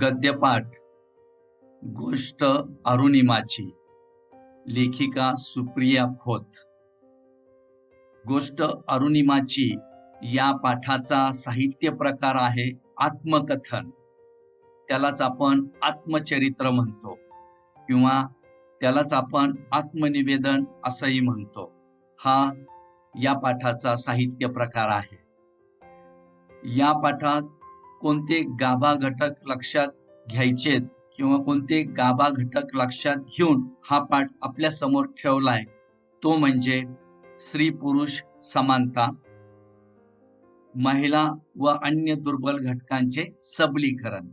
गद्यपाठ गोष्ट अरुणिमाची. लेखिका सुप्रिया खोत. गोष्ट अरुणिमाची या पाठाचा साहित्य प्रकार आहे आत्मकथन. त्यालाच आपण आत्मचरित्र म्हणतो किंवा त्यालाच आपण आत्मनिवेदन असंही म्हणतो. हा या पाठाचा साहित्य प्रकार आहे. या पाठात कोणते गाभा घटक लक्षात घ्यायचेत किंवा कोणते गाभा घटक लक्षात घेऊन हा पाठ आपल्या समोर ठेवलाय तो म्हणजे स्त्री पुरुष समानता, महिला व अन्य दुर्बल घटकांचे सबलीकरण.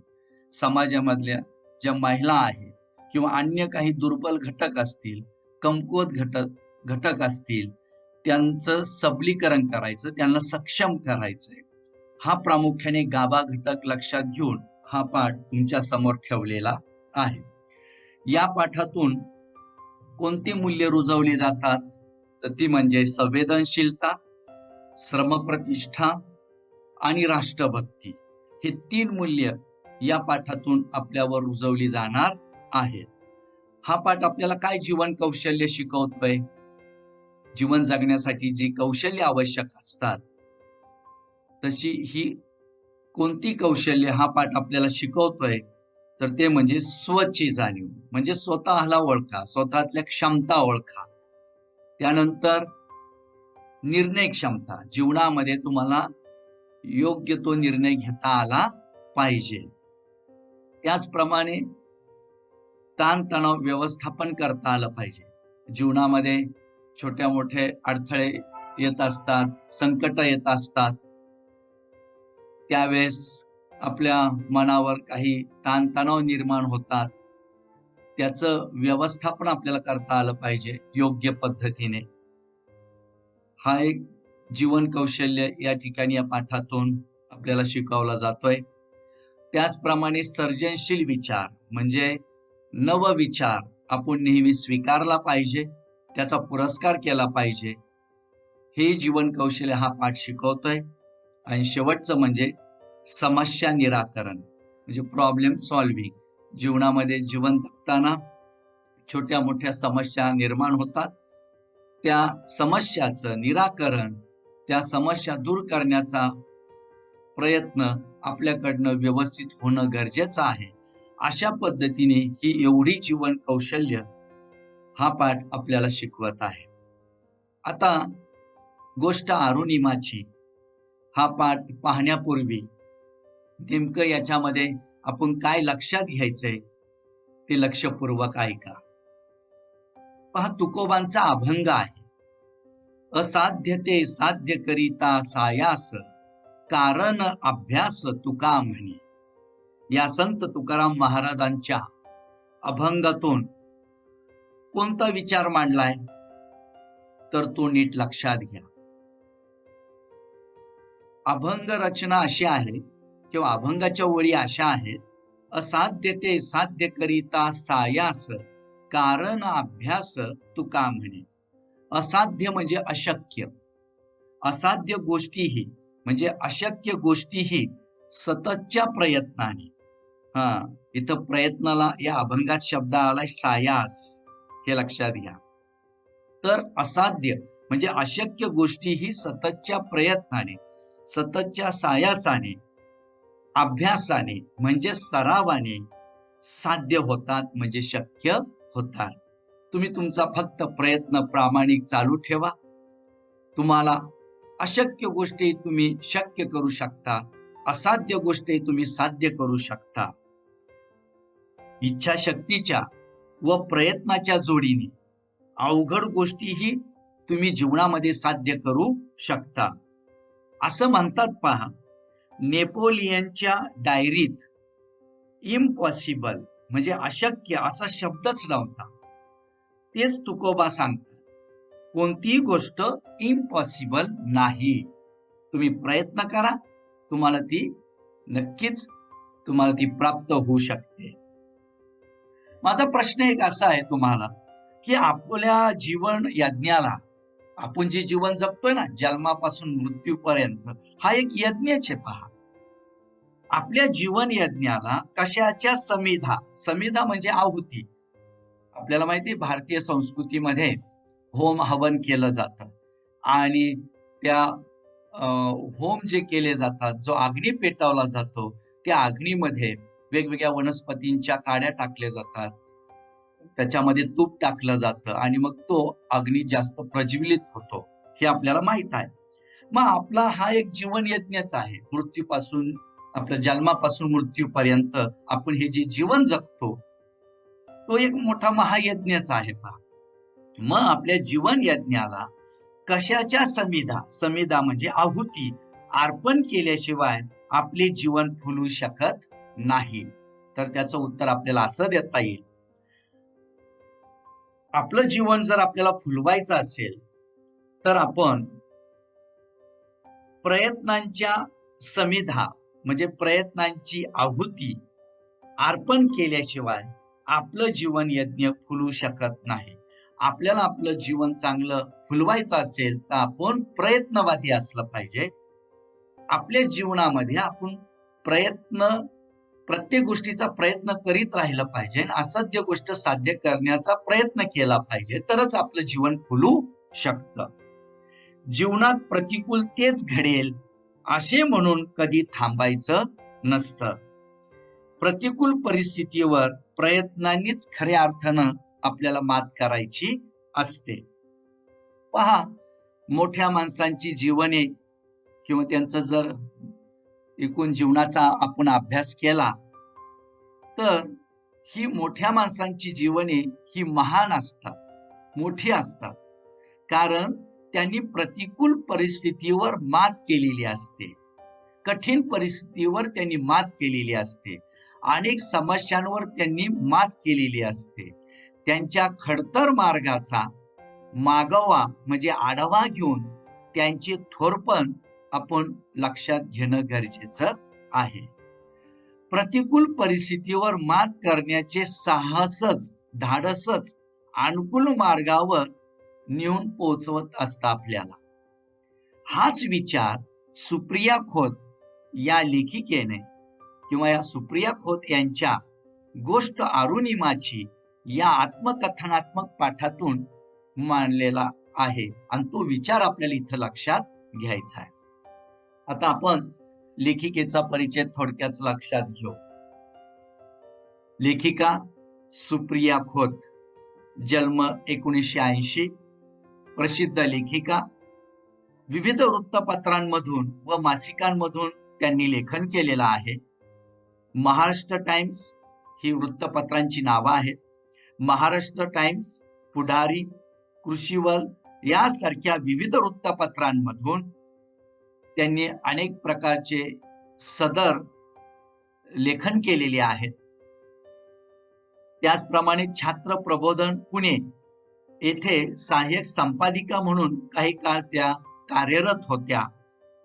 समाजामधल्या ज्या महिला आहेत किंवा अन्य काही दुर्बल घटक असतील, कमकुवत घटक असतील, त्यांचं सबलीकरण करायचं, त्यांना सक्षम करायचंय. हा प्रामुख्याने गाभा घटक लक्षात घेऊन हा पाठ तुमच्या समोर ठेवलेला आहे. या पाठातून कोणती मूल्य रुजवली जातात तर ती म्हणजे संवेदनशीलता, श्रमप्रतिष्ठा आणि राष्ट्रभक्ती. हे 3 मूल्य या पाठातून आपल्यावर रुजवली जाणार आहेत. हा पाठ आपल्याला काय जीवन कौशल्य शिकवतोय? जीवन जगण्यासाठी जी कौशल्य आवश्यक असतात तशी ही कोणती कौशल्य हा पाठ आपल्याला शिकवतोय तर ते म्हणजे स्वची जाणीव, म्हणजे स्वतःला ओळखा, स्वतःतल्या क्षमता ओळखा. त्यानंतर निर्णय क्षमता, जीवनामध्ये तुम्हाला योग्य तो निर्णय घेता आला पाहिजे. त्याचप्रमाणे ताणतणाव व्यवस्थापन करता आलं पाहिजे. जीवनामध्ये छोट्या मोठे अडथळे येत असतात, संकट येत असतात. त्यावेळेस आपल्या मनावर काही ताणतणाव निर्माण होतात. त्याचं व्यवस्थापन आपल्याला करता आलं पाहिजे योग्य पद्धतीने. हा एक जीवन कौशल्य या ठिकाणी या पाठातून आपल्याला शिकवला जातोय. त्याचप्रमाणे सर्जनशील विचार म्हणजे नवविचार आपण नेहमी स्वीकारला पाहिजे, त्याचा पुरस्कार केला पाहिजे. हे जीवन कौशल्य हा पाठ शिकवतोय. आणि शेवटचं म्हणजे समस्या निराकरण म्हणजे प्रॉब्लेम सॉल्व्हिंग. जीवनामध्ये जीवन जगताना छोट्या मोठ्या समस्या निर्माण होतात. त्या समस्याचं निराकरण, त्या समस्या दूर करण्याचा प्रयत्न आपल्याकडनं व्यवस्थित होणं गरजेचं आहे. अशा पद्धतीने ही एवढी जीवन कौशल्य हा पाठ आपल्याला शिकवत आहे. आता गोष्ट अरुणिमाची हा पाठ पाहण्यापूर्वी नेमकं याच्यामध्ये आपण काय लक्षात घ्यायचंय ते लक्षपूर्वक ऐका. पहा, तुकोबांचा अभंग आहे. असाध्य ते साध्य करिता सायास, कारण अभ्यास तुका म्हणे. या संत तुकाराम महाराजांच्या अभंगातून कोणता विचार मांडलाय तर तो नीट लक्षात घ्या. अभंग रचना अशी आहे किंवा अभंगाच्या ओळी अशा आहेत. असाध्य ते साध्य करिता सायास, कारण अभ्यास तुका म्हणे. असाध्य म्हणजे अशक्य, असाध्य गोष्टीही म्हणजे अशक्य गोष्टीही सततच्या प्रयत्नाने. इथं प्रयत्नाला या अभंगात शब्द आलाय सायास, हे लक्षात घ्या. तर असाध्य म्हणजे अशक्य गोष्टीही सततच्या प्रयत्नाने, सततच्या सायासाने, अभ्यासाने म्हणजे सरावाने साध्य होतात, म्हणजे शक्य होतात. तुम्ही तुमचा फक्त प्रयत्न प्रामाणिक चालू ठेवा. तुम्हाला अशक्य गोष्टी तुम्ही शक्य करू शकता, असाध्य गोष्टी तुम्ही साध्य करू शकता. इच्छाशक्तीच्या व प्रयत्नाच्या जोडीने अवघड गोष्टीही तुम्ही जीवनामध्ये साध्य करू शकता. असं म्हणतात पहा, नेपोलियनच्या डायरीत इम्पॉसिबल म्हणजे अशक्य असा शब्दच नव्हता. तेच तुकोबा सांगतात, कोणतीही गोष्ट इम्पॉसिबल नाही. तुम्ही प्रयत्न करा, तुम्हाला ती नक्कीच प्राप्त होऊ शकते. माझा प्रश्न एक असा आहे तुम्हाला की आपल्या जीवन यज्ञाला, आपण जे जीवन जगतोय ना जन्मापासून मृत्यूपर्यंत, हा एक यज्ञच आहे. पहा, आपल्या जीवन यज्ञाला कशाच्या समिधा, समिधा म्हणजे आहुती. आपल्याला माहिती आहे भारतीय संस्कृतीमध्ये होम हवन केलं जातं आणि त्या होम जे केले जातात, जो अग्नी पेटवला जातो, त्या अग्नीमध्ये वेगवेगळ्या वनस्पतींच्या काड्या टाकल्या जातात. त्याच्यामध्ये तूप टाकलं जातं आणि मग तो अग्नी जास्त प्रज्वलित होतो, हे आपल्याला माहित आहे. मग आपला हा एक जीवन यज्ञच आहे. मृत्यूपासून आपल्या जन्मापासून मृत्यूपर्यंत आपण हे जे जीवन जगतो, तो एक मोठा महायज्ञच आहे पहा. मग आपल्या जीवन यज्ञाला कशाच्या समिधा, समिधा म्हणजे आहुती अर्पण केल्याशिवाय आपले जीवन फुलू शकत नाही. तर त्याचं उत्तर आपल्याला असं देता येईल, आपलं जीवन जर आपल्याला फुलवायचं असेल तर आपण प्रयत्नांच्या समिधा म्हणजे प्रयत्नांची आहुती अर्पण केल्याशिवाय आपलं जीवन यज्ञ फुलू शकत नाही. आपल्याला आपलं जीवन चांगलं फुलवायचं असेल तर आपण प्रयत्नवादी असलं पाहिजे. आपल्या जीवनामध्ये आपण प्रयत्न, प्रत्येक गोष्टीचा प्रयत्न करीत राहिलं पाहिजे. असाध्य गोष्ट साध्य करण्याचा प्रयत्न केला पाहिजे, तरच आपलं जीवन फुलू शकतं. जीवनात प्रतिकूल तेच घडेल असे म्हणून कधी थांबायचं नसतं. प्रतिकूल परिस्थितीवर प्रयत्नांनीच खऱ्या अर्थानं आपल्याला मात करायची असते. पहा, मोठ्या माणसांची जीवने किंवा त्यांचं जर एकूण जीवनाचा आपण अभ्यास केला तर ही मोठ्या माणसांची जीवने ही महान असतात, मोठी असतात. कारण त्यांनी प्रतिकूल परिस्थितीवर मात केलेली असते. कठीण परिस्थितीवर त्यांनी मात केलेली असते. अनेक समस्यांवर त्यांनी मात केलेली असते. त्यांच्या खडतर मार्गाचा मागोवा म्हणजे आढावा घेऊन त्यांचे थोरपण आपण लक्षात घेणं गरजेचं आहे. प्रतिकूल परिस्थितीवर मात करण्याचे साहसच, धाडसच अनुकूल मार्गावर नेऊन पोहोचवत असतं आपल्याला. हाच विचार सुप्रिया खोत या लेखिकेने किंवा या सुप्रिया खोत यांच्या गोष्ट अरुणिमाची या आत्मकथनात्मक पाठातून मांडलेला आहे आणि तो विचार आपल्याला इथं लक्षात घ्यायचा आहे. आता आपण लेखिकेचा परिचय थोडक्यात लक्षात घेऊ. लेखिका सुप्रिया खोत, जन्म 1980, प्रसिद्ध लेखिका. विविध वृत्तपत्रांमधून व मासिकांमधून त्यांनी लेखन केलेलं आहे. महाराष्ट्र टाइम्स ही वृत्तपत्रांची नावं आहेत. महाराष्ट्र टाइम्स, पुढारी, कृषीवल यासारख्या विविध वृत्तपत्रांमधून त्यांनी अनेक प्रकारचे सदर लेखन केलेले आहेत. त्याचप्रमाणे छात्र प्रबोधन पुणे येथे सहाय्यक संपादिका म्हणून काही काळ त्या कार्यरत होत्या.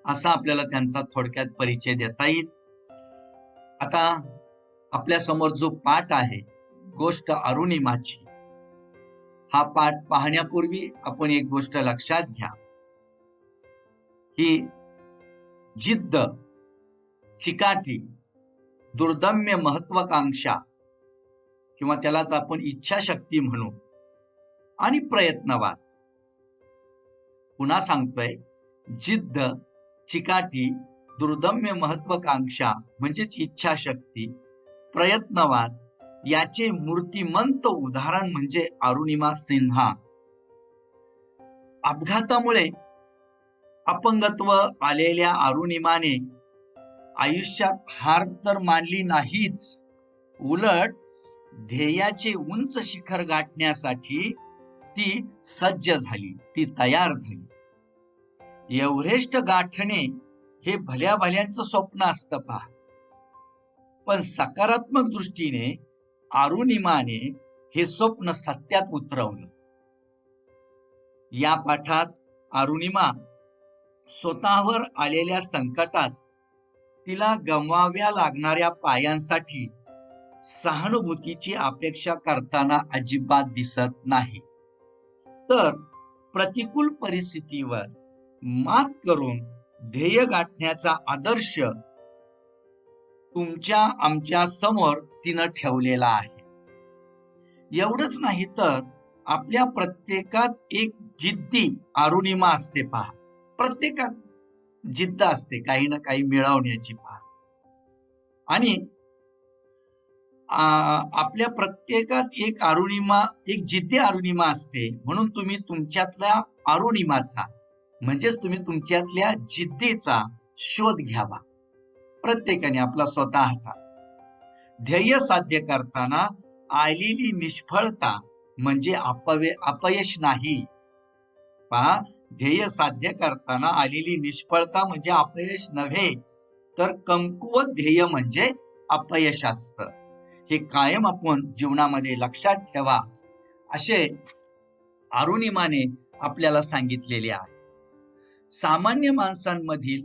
असा आपल्याला त्यांचा थोडक्यात परिचय देता येईल. आता आपल्या समोर जो पाठ आहे, गोष्ट अरुणिमाची, हा पाठ पाहण्यापूर्वी आपण एक गोष्ट लक्षात घ्या की जिद्द, चिकाटी, दुर्दम्य महत्वाकांक्षा किंवा त्यालाच आपण इच्छाशक्ती म्हणू आणि प्रयत्नवाद. पुन्हा सांगतोय, जिद्द, चिकाटी, दुर्दम्य महत्वाकांक्षा म्हणजेच इच्छाशक्ती, प्रयत्नवाद याचे मूर्तिमंत उदाहरण म्हणजे अरुणिमा सिन्हा. अपघातामुळे अपंगत्व आलेल्या अरुणिमाने आयुष्यात हार तर मानली नाहीच, उलट ध्येयाचे उंच शिखर गाठण्यासाठी ती सज्ज झाली, ती तयार झाली. एव्हरेस्ट गाठणे हे भल्या भल्यांचं स्वप्न असतं पहा, पण सकारात्मक दृष्टीने अरुणिमाने हे स्वप्न सत्यात उतरवलं. या पाठात अरुणिमा स्वतःवर आलेल्या संकटात तिला गमवाव्या लागणाऱ्या पायांसाठी सहानुभूतीची अपेक्षा करताना अजिबात दिसत नाही, तर प्रतिकूल परिस्थितीवर मात करून ध्येय गाठण्याचा आदर्श तुमच्या आमच्या समोर तिनं ठेवलेला आहे. एवढंच नाही तर आपल्या प्रत्येकात एक जिद्दी अरुणिमा असते पहा. प्रत्येकात जिद्द असते काही ना काही मिळवण्याची पहा. आणि आपल्या प्रत्येकात एक जिद्दी अरुणिमा असते. म्हणून तुम्ही तुमच्यातल्या अरुणिमाचा म्हणजेच तुम्ही तुमच्यातल्या जिद्दीचा शोध घ्यावा. प्रत्येकाने आपला स्वतःचा. ध्येय साध्य करताना आलेली निष्फळता म्हणजे अपयश नाही. पहा, ध्येय साध्य करताना आलेली निष्फळता म्हणजे अपयश नव्हे, तर कमकुवत ध्येय म्हणजे अपयश असतं. हे कायम आपण जीवनामध्ये लक्षात ठेवा, असे अरुणिमाने आपल्याला सांगितलेले आहे. सामान्य माणसांमधील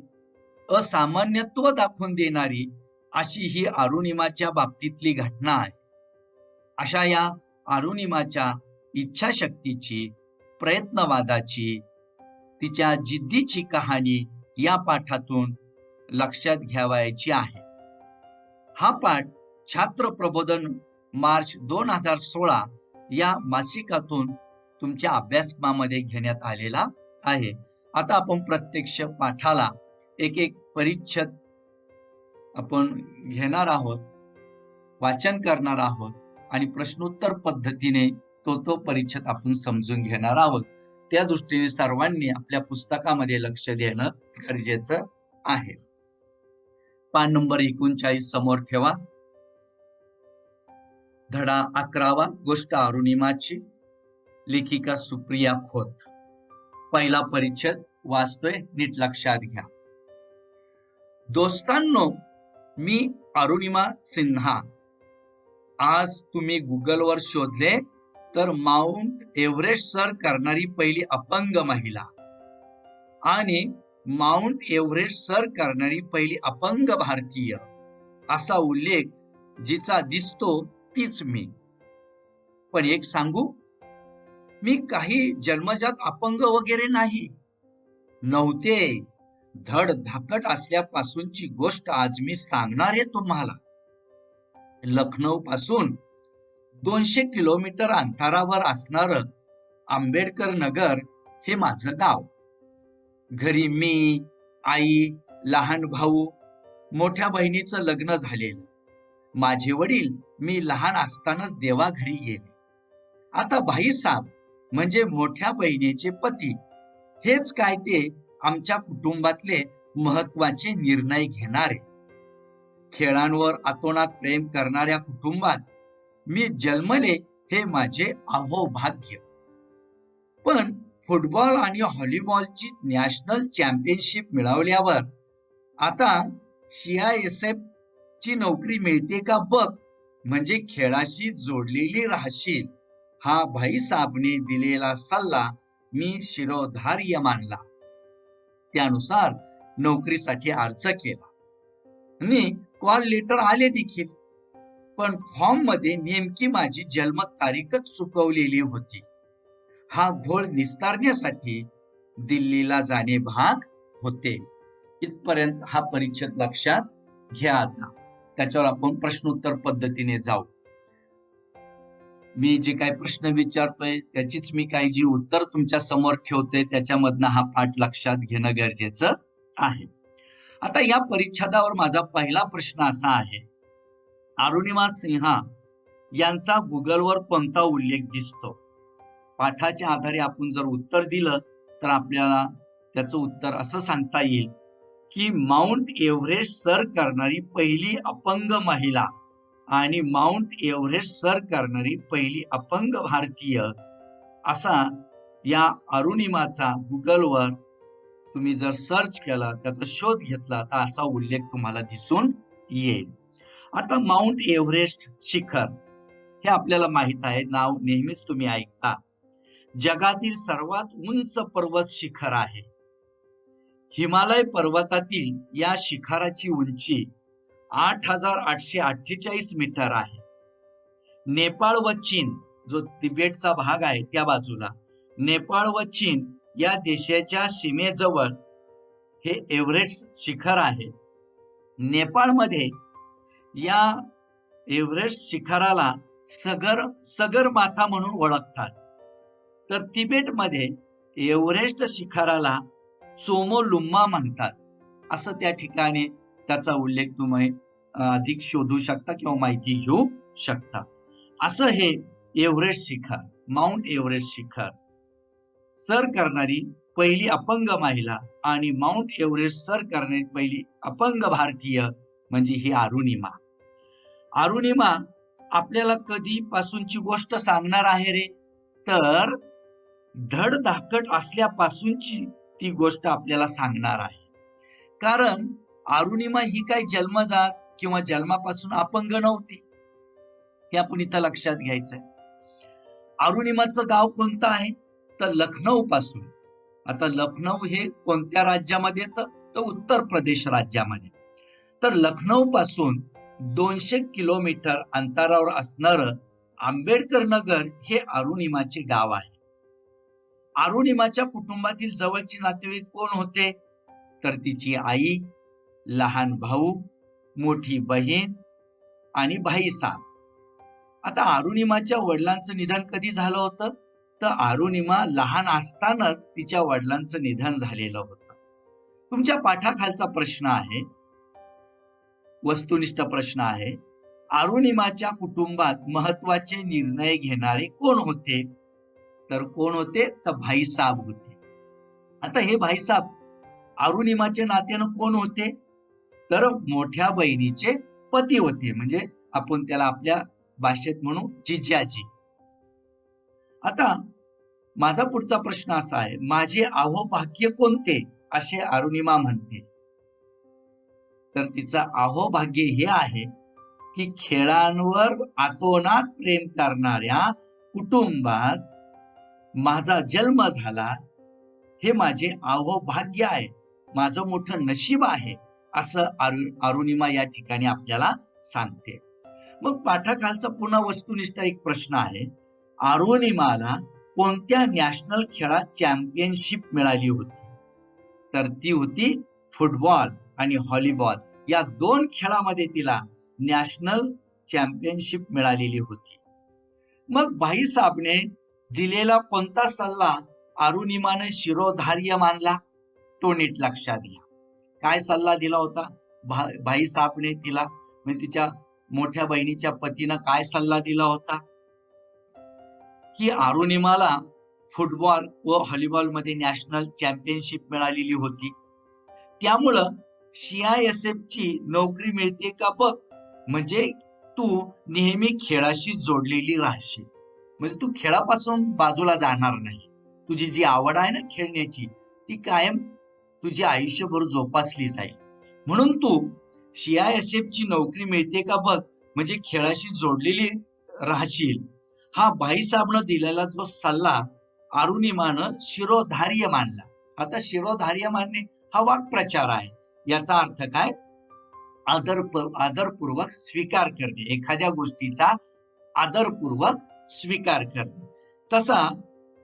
असामान्यत्व दाखवून देणारी अशी ही अरुणिमाच्या बाबतीतली घटना आहे. अशा या अरुणिमाच्या इच्छाशक्तीची, प्रयत्नवादाची, तिच्या जिद्दीची कहाणी या पाठातून लक्षात घ्यावयाची आहे. हा पाठ छात्र प्रबोधन मार्च 2016 या मासिकातून तुमच्या अभ्यासक्रमामध्ये घेण्यात आलेला आहे. आता आपण प्रत्यक्ष पाठाला एक एक परिच्छेद आपण घेणार आहोत, वाचन करणार आहोत आणि प्रश्नोत्तर पद्धतीने तो परिच्छेद आपण समजून घेणार आहोत. त्या दृष्टीने सर्वांनी आपल्या पुस्तकामध्ये लक्ष देणं गरजेचं आहे. पान नंबर 39 समोर ठेवा. धडा 11वा, गोष्ट अरुणिमाची, लेखिका सुप्रिया खोत. पहिला परिच्छेद वाचतोय, नीट लक्षात घ्या. दोस्तांनो, मी अरुणिमा सिन्हा. आज तुम्ही गुगलवर शोधले तर माउंट एव्हरेस्ट सर करणारी पहिली अपंग महिला आणि माउंट एव्हरेस्ट सर करणारी पहिली अपंग भारतीय असा उल्लेख जिचा दिसतो तीच मी. पण एक सांगू, मी काही जन्मजात अपंग वगैरे नाही, नव्हते. धड धाकट असल्यापासूनची गोष्ट आज मी सांगणार आहे तुम्हाला. लखनौ पासून 200 किलोमीटर अंतरावर असणार आंबेडकर नगर हे माझं गाव. घरी मी, आई, लहान भाऊ, मोठ्या बहिणीचं लग्न झालेलं. माझे वडील मी लहान असतानाच देवाघरी गेले. आता भाईसाहेब म्हणजे मोठ्या बहिणीचे पती हेच काय ते आमच्या कुटुंबातले महत्वाचे निर्णय घेणारे. खेळांवर अतोनात प्रेम करणाऱ्या कुटुंबात मी जन्मले हे माझे अहोभाग्य. पण फुटबॉल आणि व्हॉलीबॉलची नॅशनल चॅम्पियनशिप मिळवल्यावर आता CISF ची नोकरी मिळते का बघ, म्हणजे खेळाशी जोडलेली राहशील, हा भाईसाहेबने दिलेला सल्ला मी शिरोधार्य मानला. त्यानुसार नोकरीसाठी अर्ज केला आणि कॉल लेटर आले देखील. पण फॉर्म मध्ये नेमकी माझी जन्मतारीखच चुकवलेली होती. हा घोळ निस्तारण्यासाठी दिल्लीला जाणे भाग होते. इथपर्यंत हा परिच्छेद लक्षात घ्या. आता त्याच्यावर आपण प्रश्नोत्तर पद्धतीने जाऊ. मी जे काही प्रश्न विचारतोय त्याचीच मी काही जी उत्तर तुमच्या समोर ठेवतोय त्याच्यामधनं हा पाठ लक्षात घेणं गरजेचं आहे. आता या परिच्छेदावर माझा पहिला प्रश्न असा आहे, अरुणिमा सिन्हा यांचा गुगलवर कोणता उल्लेख दिसतो? पाठाच्या आधारे आपण जर उत्तर दिलं तर आपल्याला त्याचं उत्तर असं सांगता येईल की माउंट एव्हरेस्ट सर करणारी पहिली अपंग महिला आणि माउंट एव्हरेस्ट सर करणारी पहिली अपंग भारतीय असा या अरुणिमाचा गुगलवर तुम्ही जर सर्च केला, त्याचा शोध घेतला तर असा उल्लेख तुम्हाला दिसून येईल. आता माउंट एव्हरेस्ट शिखर हे आपल्याला माहित आहे, नाव नेहमीच तुम्ही ऐकता. जगातील सर्वात उंच पर्वत शिखर आहे. हिमालय पर्वतातील या शिखराची उंची 8,848 मीटर आहे. नेपाळ व चीन, जो तिबेटचा भाग आहे त्या बाजूला, नेपाळ व चीन या देशाच्या सीमेजवळ हे एव्हरेस्ट शिखर आहे. नेपाळमध्ये या एव्हरेस्ट शिखराला सगरमाथा म्हणून ओळखतात. तर तिबेटमध्ये एव्हरेस्ट शिखराला चोमोलुम्मा म्हणतात. असं त्या ठिकाणी त्याचा उल्लेख तुम्ही अधिक शोधू शकता किंवा माहिती घेऊ शकता. असं हे एव्हरेस्ट शिखर, माउंट एव्हरेस्ट शिखर सर करणारी पहिली अपंग महिला आणि माउंट एव्हरेस्ट सर करणारी पहिली अपंग भारतीय म्हणजे ही अरुणिमा. अरुणिमा आपल्याला कधीपासूनची गोष्ट सांगणार आहे रे? तर धडधाकट असल्यापासूनची ती गोष्ट आपल्याला सांगणार आहे. कारण अरुणिमा ही काही जन्मजात किंवा जन्मापासून अपंग नव्हती. हे आपण इथं लक्षात घ्यायचंय. अरुणिमाचं गाव कोणतं आहे? तर लखनौ पासून. आता लखनौ हे कोणत्या राज्यामध्ये येतं? तर उत्तर प्रदेश राज्यामध्ये. तर लखनौ पासून 200 किलोमीटर अंतरावर असणारं आंबेडकर नगर हे अरुणिमाचे गाव आहे. अरुणिमाच्या कुटुंबातील जवळचे नातेवाईक कोण होते? तर तिची आई, लहान भाऊ, मोठी बहीण आणि भाईसाब. आता अरुणिमाच्या वडिलांचं निधन कधी झालं होतं? तर अरुणिमा लहान असतानाच तिच्या वडिलांचं निधन झालेलं होतं. तुमच्या पाठाखालचा प्रश्न आहे, वस्तुनिष्ठ प्रश्न आहे, अरुणिमाच्या कुटुंबात महत्वाचे निर्णय घेणारे कोण होते? तर कोण होते? तर भाईसाब होते. आता हे भाईसाब अरुणिमाच्या नात्यानं कोण होते? तर मोठ्या बहिणीचे पती होते. म्हणजे आपण त्याला आपल्या भाषेत म्हणू जिजाजी. आता माझा पुढचा प्रश्न असा आहे, माझे अहोभाग्य कोणते असे अरुणिमा म्हणते? तर तिचं अहोभाग्य हे आहे की खेळांवर आतोनात प्रेम करणाऱ्या कुटुंबात माझा जन्म झाला, हे माझे अहोभाग्य आहे, माझं मोठं नशीब आहे, असं अरुणिमा या ठिकाणी आपल्याला सांगते. मग पाठाखालचा पुन्हा वस्तुनिष्ठ एक प्रश्न आहे, अरुणिमाला कोणत्या नॅशनल खेळात चॅम्पियनशिप मिळाली होती? तर ती होती फुटबॉल आणि व्हॉलीबॉल या 2 खेळामध्ये तिला नॅशनल चॅम्पियनशिप मिळालेली होती. मग भाईसाबने दिलेला कोणता सल्ला अरुणिमाने शिरोधार्य मानला? तो नीट लक्षात घ्या. काय सल्ला दिला होता भाईसाबने तिला? म्हणजे तिच्या मोठ्या बहिणीच्या पतीनं काय सल्ला दिला होता? की अरुणिमाला फुटबॉल व व्हॉलीबॉल मध्ये नॅशनल चॅम्पियनशिप मिळालेली होती, त्यामुळं CISF ची नोकरी मिळते का बघ, म्हणजे तू नेहमी खेळाशी जोडलेली राहशील, म्हणजे तू खेळापासून बाजूला जाणार नाही. तुझी जी आवड आहे ना खेळण्याची, ती कायम तुझी आयुष्यभर जोपासली जाईल. म्हणून तू CISF ची नोकरी मिळते का बघ, म्हणजे खेळाशी जोडलेली राहशील. हा भाईसाबनं दिलेला जो सल्ला अरुणिमानं शिरोधार्य मानला. आता शिरोधार्य मानणे हा वाक्प्रचार आहे. याचा अर्थ काय? आदरपूर्वक स्वीकार करणे, एखाद्या गोष्टीचा आदरपूर्वक स्वीकार करणे. तसा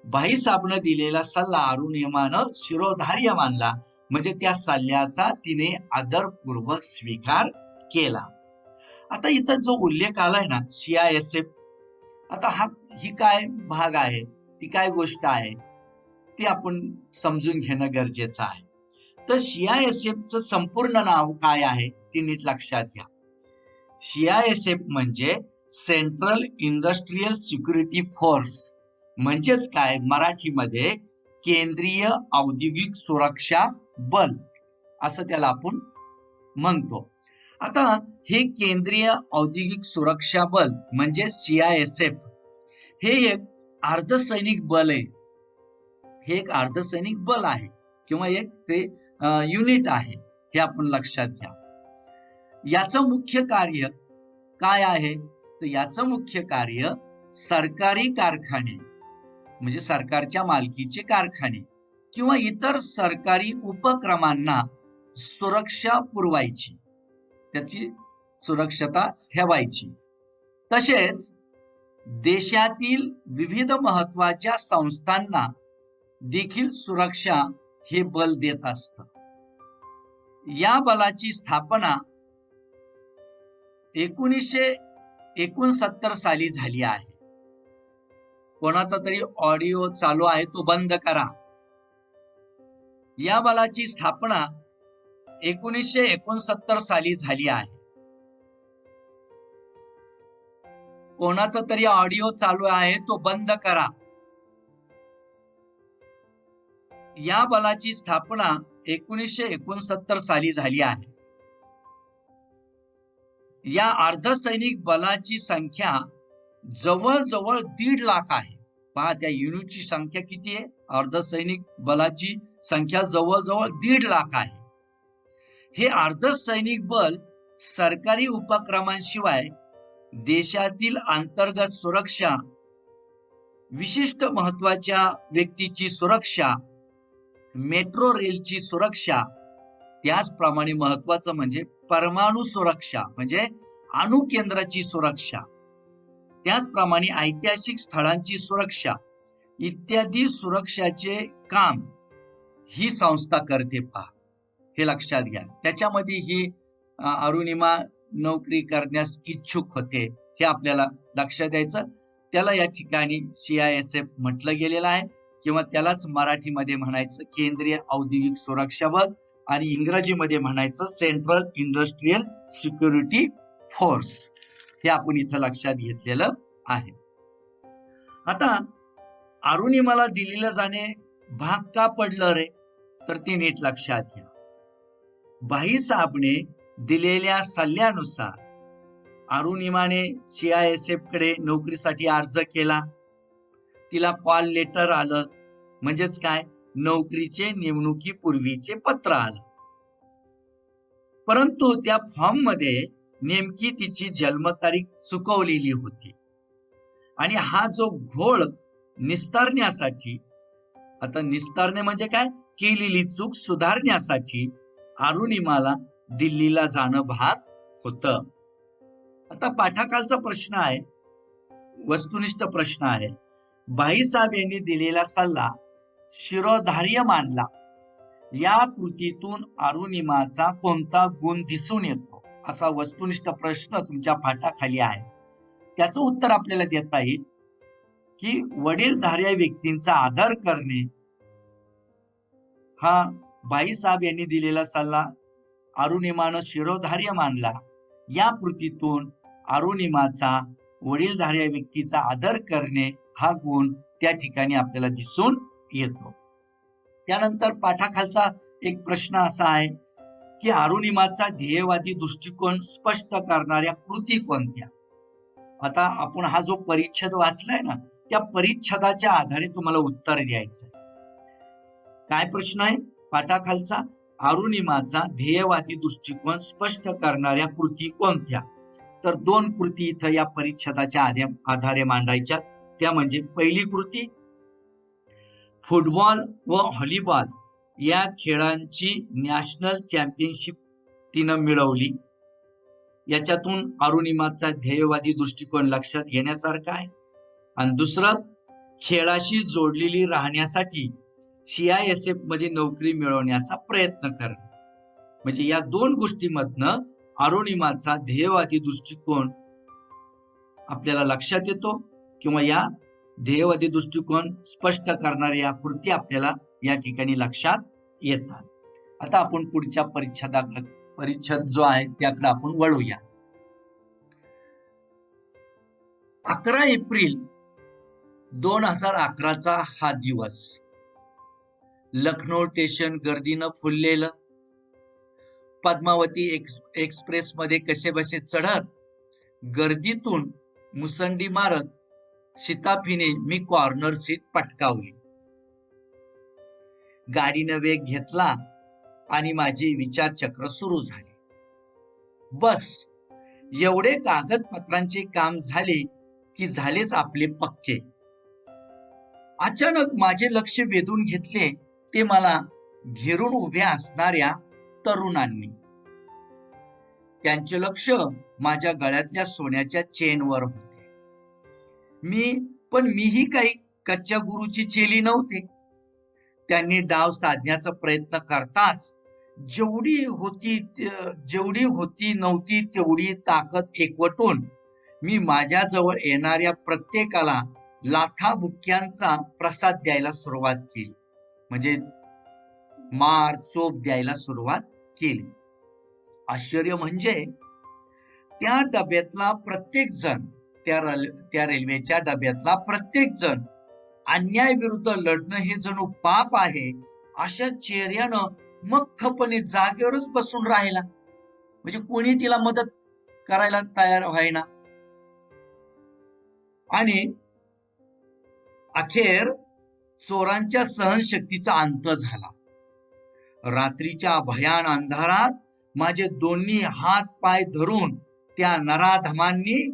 भाईसाबनं दिलेला सल्ला अरुणिमानं शिरोधार्य मानला, म्हणजे त्या सल्ल्याचा तिने आदरपूर्वक स्वीकार केला. आता इथं जो उल्लेख आलाय ना CISF, आता ही काय भाग आहे, ती काय गोष्ट आहे, ती आपण समजून घेणं गरजेचं आहे. तर CISFचं संपूर्ण नाव काय आहे ते नीट लक्षात घ्या. CISF म्हणजे सेंट्रल इंडस्ट्रियल सिक्युरिटी फोर्स, म्हणजेच काय मराठीमध्ये केंद्रीय औद्योगिक सुरक्षा बल असं त्याला आपण म्हणतो. आता हे केंद्रीय औद्योगिक सुरक्षा बल म्हणजे CISF हे एक अर्धसैनिक बल आहे. हे एक अर्धसैनिक बल आहे किंवा एक ते युनिट आहे, हे आपण लक्षात घ्या. याचं मुख्य कार्य काय आहे? तर याचं मुख्य कार्य सरकारी कारखाने म्हणजे सरकारच्या मालकीचे कारखाने किंवा इतर सरकारी उपक्रमांना सुरक्षा पुरवायची, त्याची सुरक्षता ठेवायची. तसेच देशातील विविध महत्वाच्या संस्थांना देखील सुरक्षा हे बल देत असतं. या बलाची स्थापना 1969 साली झाली आहे. कोणाचा तरी ऑडिओ चालू आहे, तो बंद करा. या बलाची स्थापना 1969 साली झाली आहे. कोणाचा तरी ऑडिओ चालू आहे, तो बंद करा. या बलाची स्थापना 1969 साली झाली आहे. या अर्धसैनिक बलाची संख्या जवळजवळ 1.5 लाख आहे. पहा, त्या युनिटची संख्या किती आहे? अर्धसैनिक बलाची संख्या जवळजवळ 1.5 लाख आहे. हे अर्धसैनिक बल सरकारी उपक्रमांशिवाय देशातील अंतर्गत सुरक्षा, विशिष्ट महत्वाच्या व्यक्तीची सुरक्षा, मेट्रो रेलची सुरक्षा, त्याचप्रमाणे महत्वाचं म्हणजे परमाणु सुरक्षा म्हणजे अणुकेंद्राची सुरक्षा, त्याचप्रमाणे ऐतिहासिक स्थळांची सुरक्षा इत्यादी सुरक्षाचे काम ही संस्था करते. पहा, हे लक्षात घ्या. त्याच्यामध्ये ही अरुणिमा नोकरी करण्यास इच्छुक होते, हे आपल्याला लक्षात द्यायचं. त्याला या ठिकाणी CISF म्हटलं गेलेलं आहे, किंवा त्यालाच मराठीमध्ये म्हणायचं केंद्रीय औद्योगिक सुरक्षा बल आणि इंग्रजीमध्ये म्हणायचं सेंट्रल इंडस्ट्रियल सिक्युरिटी फोर्स. हे आपण इथं लक्षात घेतलेलं आहे. आता अरुणिमाला दिलेलं जाणे भाग का पडलं रे, तर ते नीट लक्षात घ्या. भाईसाहेबने दिलेल्या सल्ल्यानुसार अरुणिमाने CISF कडे नोकरीसाठी अर्ज केला. तिला कॉल लेटर आलं, म्हणजेच काय, नोकरीचे नेमणुकीपूर्वीचे पत्र आलं. परंतु त्या फॉर्म मध्ये नेमकी तिची जन्मतारीख चुकवलेली होती. आणि हा जो घोळ निस्तारण्यासाठी, आता निस्तारणे म्हणजे काय, केलेली चूक सुधारण्यासाठी अरुणिमाला दिल्लीला जाणं भाग होतं. आता पाठाखालचा प्रश्न आहे, वस्तुनिष्ठ प्रश्न आहे. भाईसाहेब यांनी दिलेला सल्ला शिरोधार्य मानला. या कृतीतून अरुणिमाचा कोणता गुण दिसून येतो, असा वस्तुनिष्ठ प्रश्न तुमच्या पाठाखाली आहे. त्याचं उत्तर आपल्याला देता येईल की वडीलधाऱ्या व्यक्तींचा आदर करणे. हा भाईसाहेब यांनी दिलेला सल्ला अरुणिमानं शिरोधार्य मानला. या कृतीतून अरुणिमाचा वडीलधाऱ्या व्यक्तीचा आदर करणे हा गुण त्या ठिकाणी आपल्याला दिसून येतो. त्यानंतर पाठाखालचा एक प्रश्न असा आहे की अरुणिमाचा ध्येयवादी दृष्टिकोन स्पष्ट करणाऱ्या कृती कोणत्या. आता आपण हा जो परिच्छेद वाचलाय ना, त्या परिच्छेदाच्या आधारे तुम्हाला उत्तर द्यायचं. काय प्रश्न आहे पाठाखालचा? अरुणिमाचा ध्येयवादी दृष्टिकोन स्पष्ट करणाऱ्या कृती कोणत्या. तर 2 कृती इथं या परिच्छेदाच्या आधारे मांडायच्या. त्या म्हणजे पहिली कृती, फुटबॉल व व्हॉलीबॉल या खेळांची नॅशनल चॅम्पियनशिप तिनं मिळवली. याच्यातून अरुणिमाचा ध्येयवादी दृष्टिकोन लक्षात घेण्यासारखा आहे. आणि दुसरं, खेळाशी जोडलेली राहण्यासाठी CISF मध्ये नोकरी मिळवण्याचा प्रयत्न करणे. म्हणजे या 2 गोष्टींमधनं अरुणिमाचा ध्येयवादी दृष्टिकोन आपल्याला लक्षात येतो, किंवा या ध्येयवादी दृष्टिकोन स्पष्ट करणाऱ्या या कृती आपल्याला या ठिकाणी लक्षात येतात. आता आपण पुढच्या परिच्छेद जो आहे त्याकडे आपण वळूया. 11 एप्रिल 2011चा हा दिवस. लखनौ स्टेशन गर्दीनं फुललेलं. पद्मावती एक्सप्रेस मध्ये कसेबसे चढत गर्दीतून मुसंडी मारत शिताफीने मी कॉर्नर सीट पटकावली. गाडीनं वेग घेतला आणि माझे विचारचक्र सुरू झाले. बस एवढे कागदपत्रांचे काम झाले की झालेच आपले पक्के. अचानक माझे लक्ष वेधून घेतले ते मला घेरून उभ्या असणाऱ्या तरुणांनी. त्यांचे लक्ष माझ्या गळ्यातल्या सोन्याच्या चेनवर होते. मीही काही कच्च्या गुरुची चेली नव्हते. त्यांनी डाव साधण्याचा प्रयत्न करताच जेवढी होती नव्हती तेवढी ताकद एकवटून मी माझ्याजवळ येणाऱ्या प्रत्येकाला लाथाबुक्क्यांचा प्रसाद द्यायला सुरुवात केली. म्हणजे मार चोप द्यायला सुरुवात केली. आश्चर्य म्हणजे त्या डब्यातला प्रत्येक जण, त्या रेल्वेच्या डब्यातला प्रत्येक जण अन्याय विरुद्ध लढणं हे जणू पाप आहे अशा चेहऱ्यानं मख्खपणे जागेवरच बसून राहिला. म्हणजे कोणी तिला मदत करायला तयार व्हायना. आणि अखेर चोरांच्या सहनशक्तीचा अंत झाला. रात्रीच्या भयान अंधारात माझे दोन्ही हात पाय धरून त्या नराधमांनी,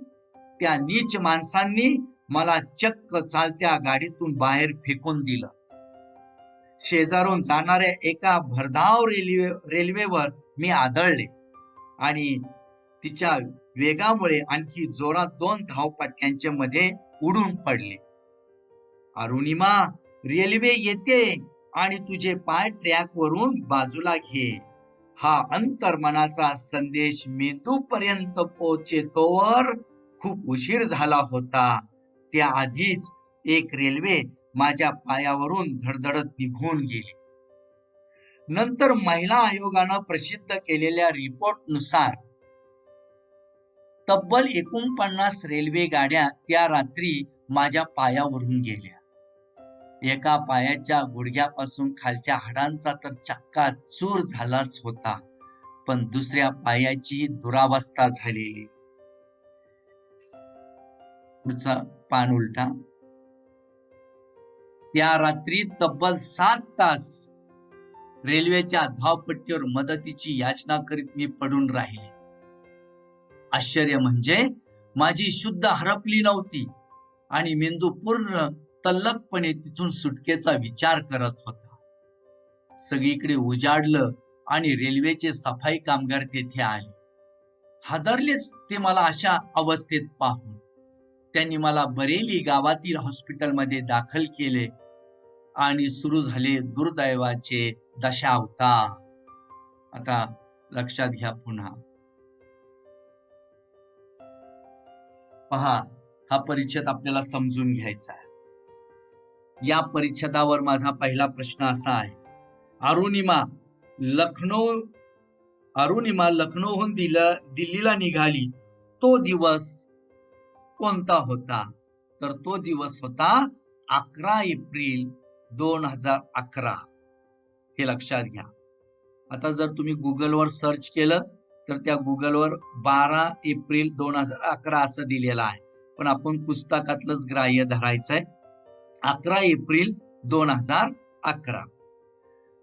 त्या नीच माणसांनी मला चक्क चालत्या गाडीतून बाहेर फेकून दिलं. शेजारून जाणाऱ्या एका भरधाव रेल्वेवर मी आदळले आणि तिच्या वेगामुळे आणखी जोरात 2 धावपट्ट्यांच्या मध्ये उडून पडले. अरुणिमा, रेल्वे येते आणि तुझे पाय ट्रॅक वरून बाजूला घे. हा अंतर्मनाचा संदेश मेंदूपर्यंत पोहोचेतोवर खूप उशीर झाला होता. त्याआधीच एक रेल्वे माझ्या पायावरून धडधडत निघून गेली. नंतर महिला आयोगानं प्रसिद्ध केलेल्या रिपोर्टनुसार तब्बल 49 रेल्वे गाड्या त्या रात्री माझ्या पायावरून गेल्या. एका पायाच्या गुडघ्यापासून खालच्या हाडांचा तर चक्काचूर झालाच होता, पण दुसऱ्या पायाची दुरावस्था झालेली. पुढचा पान उलटा. त्या रात्री तब्बल 7 तास रेल्वेच्या धावपट्टीवर मदतीची याचना करीत मी पडून राहिले. आश्चर्य म्हणजे माझी शुद्ध हरपली नव्हती आणि मेंदू पूर्ण तल्लखपणे तिथून सुटकेचा विचार करत होता. सगळीकडे उजाडलं आणि रेल्वेचे सफाई कामगार तेथे आले. हादरलेच ते मला अशा अवस्थेत पाहून. त्यांनी मला बरेली गावातील हॉस्पिटलमध्ये दाखल केले आणि सुरू झाले दुर्दैवाचे दशावतार. आता लक्षात घ्या पुन्हा. पहा, हा परिच्छेद आपल्याला समजून घ्यायचा आहे. या परिच्छेदावर माझा पहिला प्रश्न असा आहे, अरुणिमा लखनौहून दिल्लीला निघाली तो दिवस कोणता होता? तर तो दिवस होता 11 एप्रिल 2011. हे लक्षात घ्या. आता जर तुम्ही गुगलवर सर्च केलं तर त्या गुगलवर 12 एप्रिल 2011 असं दिलेलं आहे, पण आपण पुस्तकातलंच ग्राह्य धरायचंय. 11 एप्रिल 2011.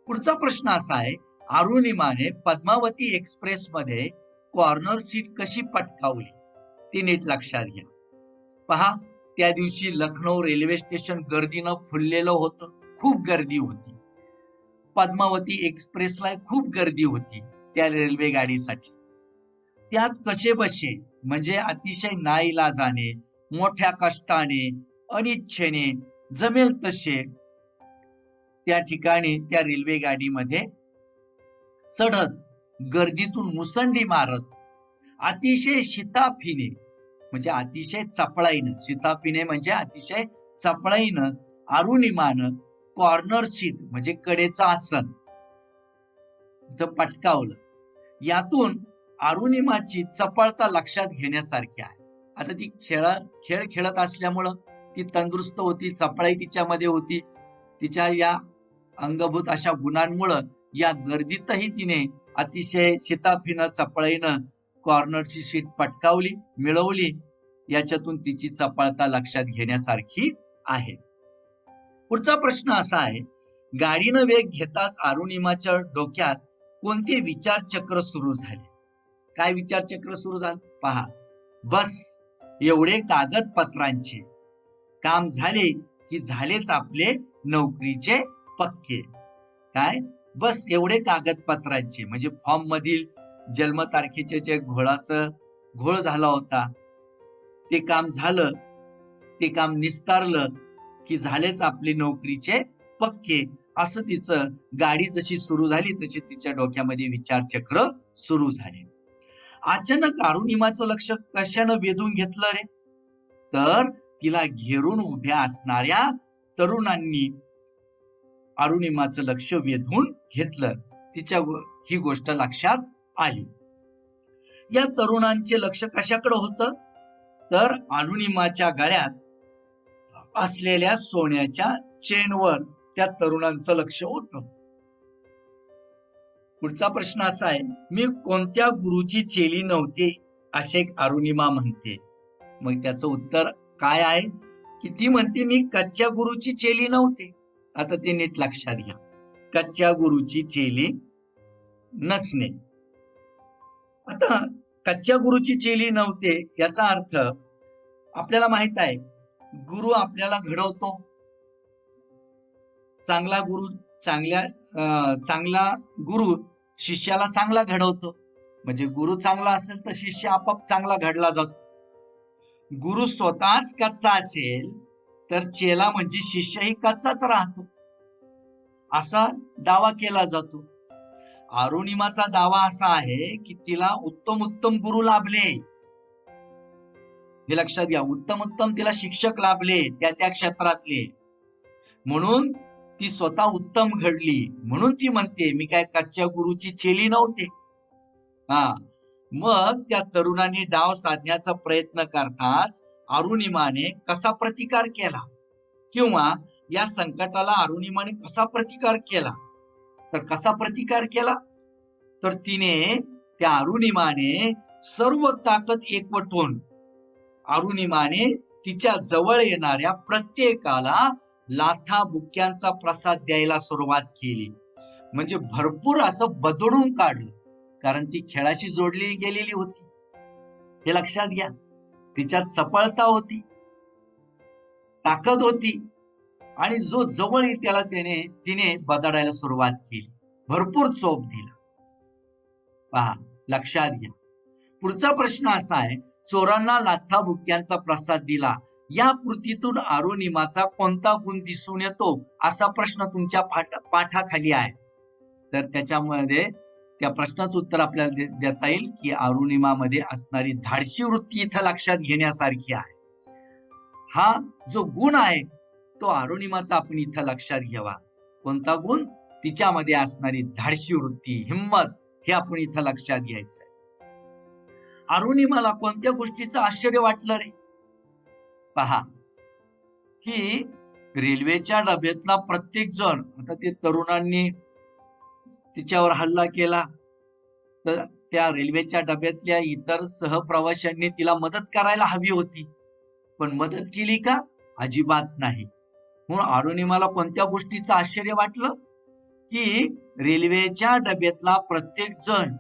पुढचा प्रश्न असा आहे, अरुणिमाने पद्मावती एक्सप्रेस मध्ये कॉर्नर सीट कशी पटकावली? ते नीट लक्षात घ्या. पहा, त्या दिवशी लखनौ रेल्वे स्टेशन गर्दीनं फुललेलं होतं. खूप गर्दी होती. पद्मावती एक्सप्रेसला खूप गर्दी होती त्या रेल्वे गाडीसाठी. त्यात कसे बसे म्हणजे अतिशय नाईलाजाने, मोठ्या कष्टाने, अनिच्छेने जमेल तसे त्या ठिकाणी त्या रेल्वे गाडीमध्ये चढत, गर्दीतून मुसंडी मारत, अतिशय शिताफीने म्हणजे अतिशय चपळाईनं, शिताफीने म्हणजे अतिशय चपळाईनं अरुणिमानं कॉर्नर सीट म्हणजे कडेचं आसन इथं पटकावलं. यातून अरुणिमाची चपळता लक्षात घेण्यासारखी आहे. आता ती खेळ खेळत असल्यामुळं ती तंदुरुस्त होती, चपळाई तिच्यामध्ये होती. तिच्या या अंगभूत अशा गुणांमुळं या गर्दीतही तिने अतिशय शिताफीनं चपळाईनं कॉर्नरची सीट पटकावली, मिळवली. याच्यातून तिची चपळता लक्षात घेण्यासारखी आहे. पुढचा प्रश्न असा आहे, गाडीनं वेग घेताच अरुणिमाच्या डोक्यात कोणते विचारचक्र सुरू झाले? काय विचारचक्र सुरू झालं? पहा, बस एवढे कागदपत्रांचे काम झाले की झालेच आपले नोकरीचे पक्के. काय? बस एवढे कागदपत्रांचे म्हणजे फॉर्म मधील जन्मतारखेचे जे घोळ झाला होता ते काम झालं, ते काम निस्तारलं की झालेच आपले नोकरीचे पक्के, असं तिचं गाडी जशी सुरू झाली तशी तिच्या डोक्यामध्ये विचारचक्र सुरू झाले. अचानक अरुणिमाचं लक्ष कशानं वेधून घेतलं रे? तर तिला घेरून उभ्या असणाऱ्या तरुणांनी अरुणिमाचं लक्ष वेधून घेतलं. तिच्या ही गोष्ट लक्षात आली. या तरुणांचे लक्ष कशाकडे होतं? तर अरुणिमाच्या गळ्यात असलेल्या सोन्याच्या चेनवर त्या तरुणांचं लक्ष होतं. पुढचा प्रश्न असा आहे, मी कोणत्या गुरुची चेली नव्हते असे अरुणिमा म्हणते. मग त्याचं उत्तर काय आहे की ती म्हणते मी कच्च्या गुरुची चेली नव्हते. आता ते नीट लक्षात घ्या. कच्च्या गुरुची चेली नसणे. आता कच्च्या गुरुची चेली नव्हते याचा अर्थ आपल्याला माहित आहे, गुरु आपल्याला घडवतो. चांगला गुरु शिष्याला चांगला घडवतो. म्हणजे गुरु चांगला असेल तर शिष्य आपोआप चांगला घडला जातो. गुरु स्वतःच कच्चा असेल तर चेला म्हणजे शिष्यही कच्चाच राहतो, असा दावा केला जातो. अरुणिमाचा दावा असा आहे की तिला उत्तम उत्तम गुरु लाभले. हे लक्षात घ्या, उत्तम उत्तम तिला शिक्षक लाभले त्या त्या क्षेत्रातले, म्हणून ती स्वतः उत्तम घडली. म्हणून ती म्हणते मी काय कच्च्या गुरुची चेली नव्हते. मग त्या तरुणांनी डाव साधण्याचा प्रयत्न करताच अरुणिमाने कसा प्रतिकार केला किंवा या संकटाला अरुणिमाने कसा प्रतिकार केला? तर कसा प्रतिकार केला? तर त्या अरुणिमाने सर्व ताकद एकवटून अरुणिमाने तिच्या जवळ येणाऱ्या प्रत्येकाला लाथा बुक्क्यांचा प्रसाद द्यायला सुरुवात केली. म्हणजे भरपूर असं बदडून काढलं, कारण ती खेळाशी जोडली गेलेली होती. हे लक्षात घ्या, तिच्यात चपळता होती, ताकद होती, आणि जो जवळ येईल त्याला तिने बदडायला सुरुवात केली, भरपूर चोप दिला. पहा, लक्षात घ्या. पुढचा प्रश्न असा आहे, चोरांना लाथा बुक्क्यांचा प्रसाद दिला या कृतीतून अरुणिमाचा कोणता गुण दिसून येतो असा प्रश्न तुमच्या पाठाखाली आहे. तर त्याच्यामध्ये त्या प्रश्नाचं उत्तर आपल्याला देता येईल की अरुणिमामध्ये असणारी धाडसी वृत्ती इथं लक्षात घेण्यासारखी आहे. हा जो गुण आहे तो अरुणिमाचा आपण इथं लक्षात घ्यावा. कोणता गुण? तिच्यामध्ये असणारी धाडसी वृत्ती, हिंमत, हे आपण इथं लक्षात घ्यायचंय. अरुणिमाला कोणत्या गोष्टीचं आश्चर्य वाटलं रे? पहा, की रेल्वेच्या डब्यातला प्रत्येक जण, आता ते तरुणांनी तिच्यावर हल्ला केला तर त्या रेल्वेच्या डब्यातल्या इतर सहप्रवाशांनी तिला मदत करायला हवी होती, पण मदत केली का? अजिबात नाही. म्हणून अरुणिमाला कोणत्या गोष्टीचं आश्चर्य वाटलं की रेल्वेच्या डब्यातला प्रत्येक जण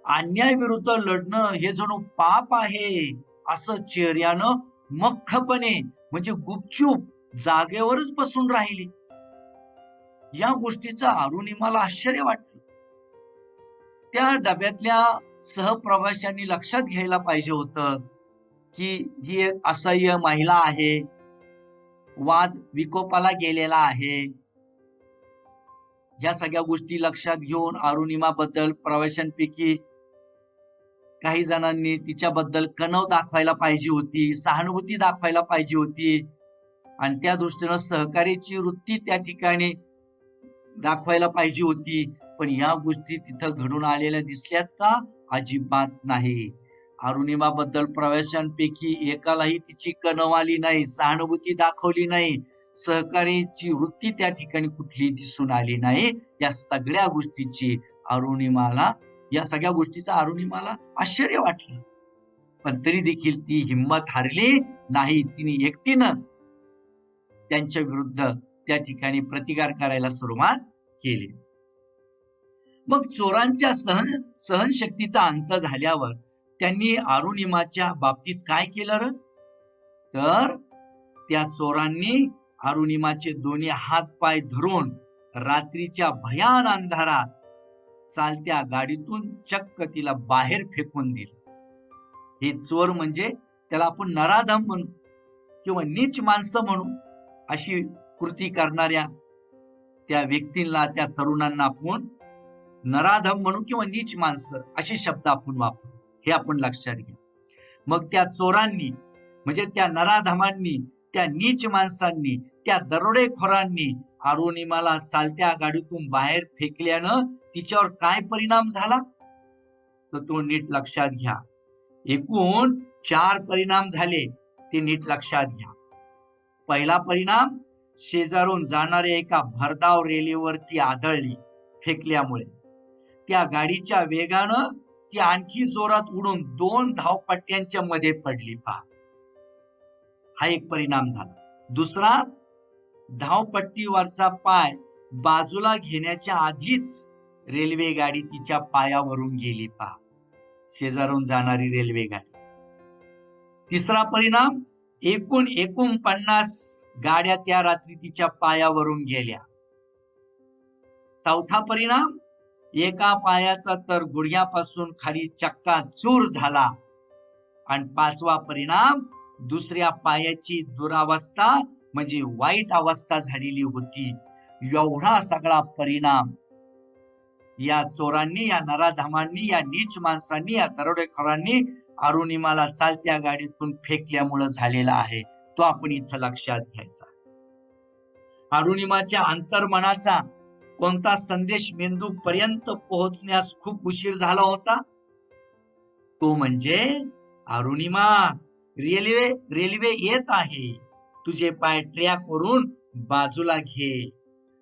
अन्यायाविरुद्ध लढणं हे जणू पाप आहे असं चेहऱ्यानं मख्खपणे, म्हणजे गुपचूप जागेवरच बसून राहिली. या गोष्टीचं अरुणिमाला आश्चर्य वाटलं. त्या डब्यातल्या सहप्रवाशांनी लक्षात घ्यायला पाहिजे होतं की ही एक असह्य महिला आहे, वाद विकोपाला गेलेला आहे. या सगळ्या गोष्टी लक्षात घेऊन अरुणिमाबद्दल प्रवाशांपैकी काही जणांनी तिच्याबद्दल कणव दाखवायला पाहिजे होती, सहानुभूती दाखवायला पाहिजे होती, आणि त्या दृष्टीनं सहकार्याची वृत्ती त्या ठिकाणी दाखवायला पाहिजे होती. पण या गोष्टी तिथं घडून आलेल्या दिसल्यात का? अजिबात नाही. अरुणिमाबद्दल प्रवाशांपैकी एकालाही तिची कणव आली नाही, सहानुभूती दाखवली नाही, सहकार्याची वृत्ती त्या ठिकाणी कुठली दिसून आली नाही. या सगळ्या गोष्टीचं अरुणिमाला आश्चर्य वाटलं. पण तरी देखील ती हिंमत हारली नाही. तिने एकटीनं त्यांच्या विरुद्ध त्या ठिकाणी प्रतिकार करायला सुरुवात केली. मग चोरांच्या सहनशक्तीचा अंत झाल्यावर त्यांनी अरुणिमाच्या बाबतीत काय केलं र? तर त्या चोरांनी अरुणिमाचे दोन्ही हात पाय धरून रात्रीच्या भयान अंधारात चालत्या गाडीतून चक्क तिला बाहेर फेकून दिलं. हे चोर म्हणजे त्याला आपण नराधम म्हणू किंवा नीच माणसं म्हणू, अशी कृती करणाऱ्या त्या व्यक्तींना, त्या तरुणांना आपण नराधम म्हणू किंवा नीच माणसं असे शब्द आपण वापरू, हे आपण लक्षात घ्या. मग त्या चोरांनी म्हणजे त्या नराधमांनी, त्या नीच माणसांनी, त्या दरोडेखोरांनी अरुणिमाला चालत्या गाडीतून बाहेर फेकल्यानं तिच्यावर काय परिणाम झाला, तर तो नीट लक्षात घ्या. एकूण 4 परिणाम झाले, ते नीट लक्षात घ्या. पहिला परिणाम, शेजारून जाणाऱ्या एका भरधाव रेल्वेवरती आदळली फेकल्यामुळे. त्या गाडीच्या वेगानं ती आणखी जोरात उडून 2 धावपट्ट्यांच्या मध्ये पडली पहा. हा एक परिणाम झाला. दुसरा, धावपट्टीवरचा पाय बाजूला घेण्याच्या आधीच रेल्वे गाडी तिच्या पायावरून गेली पहा, शेजारून जाणारी रेल्वे गाडी. तिसरा परिणाम, एकूण 49 गाड्या त्या रात्री तिच्या पायावरून गेल्या. चौथा परिणाम, एका पायाचा तर गुडघ्यापासून खाली चक्काचूर झाला. आणि 5वा परिणाम, दुसऱ्या पायाची दुरावस्था म्हणजे वाईट अवस्था झालेली होती. एवढा सगळा परिणाम या चोरांनी, या नराधमांनी, या नीच माणसांनी, या दरोडेखोरांनी अरुणिमाला चालत्या गाडीतून फेकल्यामुळे झालेला आहे. तो आपण इथं लक्षात घ्यायचा. अरुणिमाच्या अंतर्मनाचा कोणता संदेश मेंदू पर्यंत पोहोचण्यास खूप उशीर झाला होता, तो म्हणजे अरुणिमा, रेल्वे येत आहे, तुझे पाय ट्रॅक वरून बाजूला घे.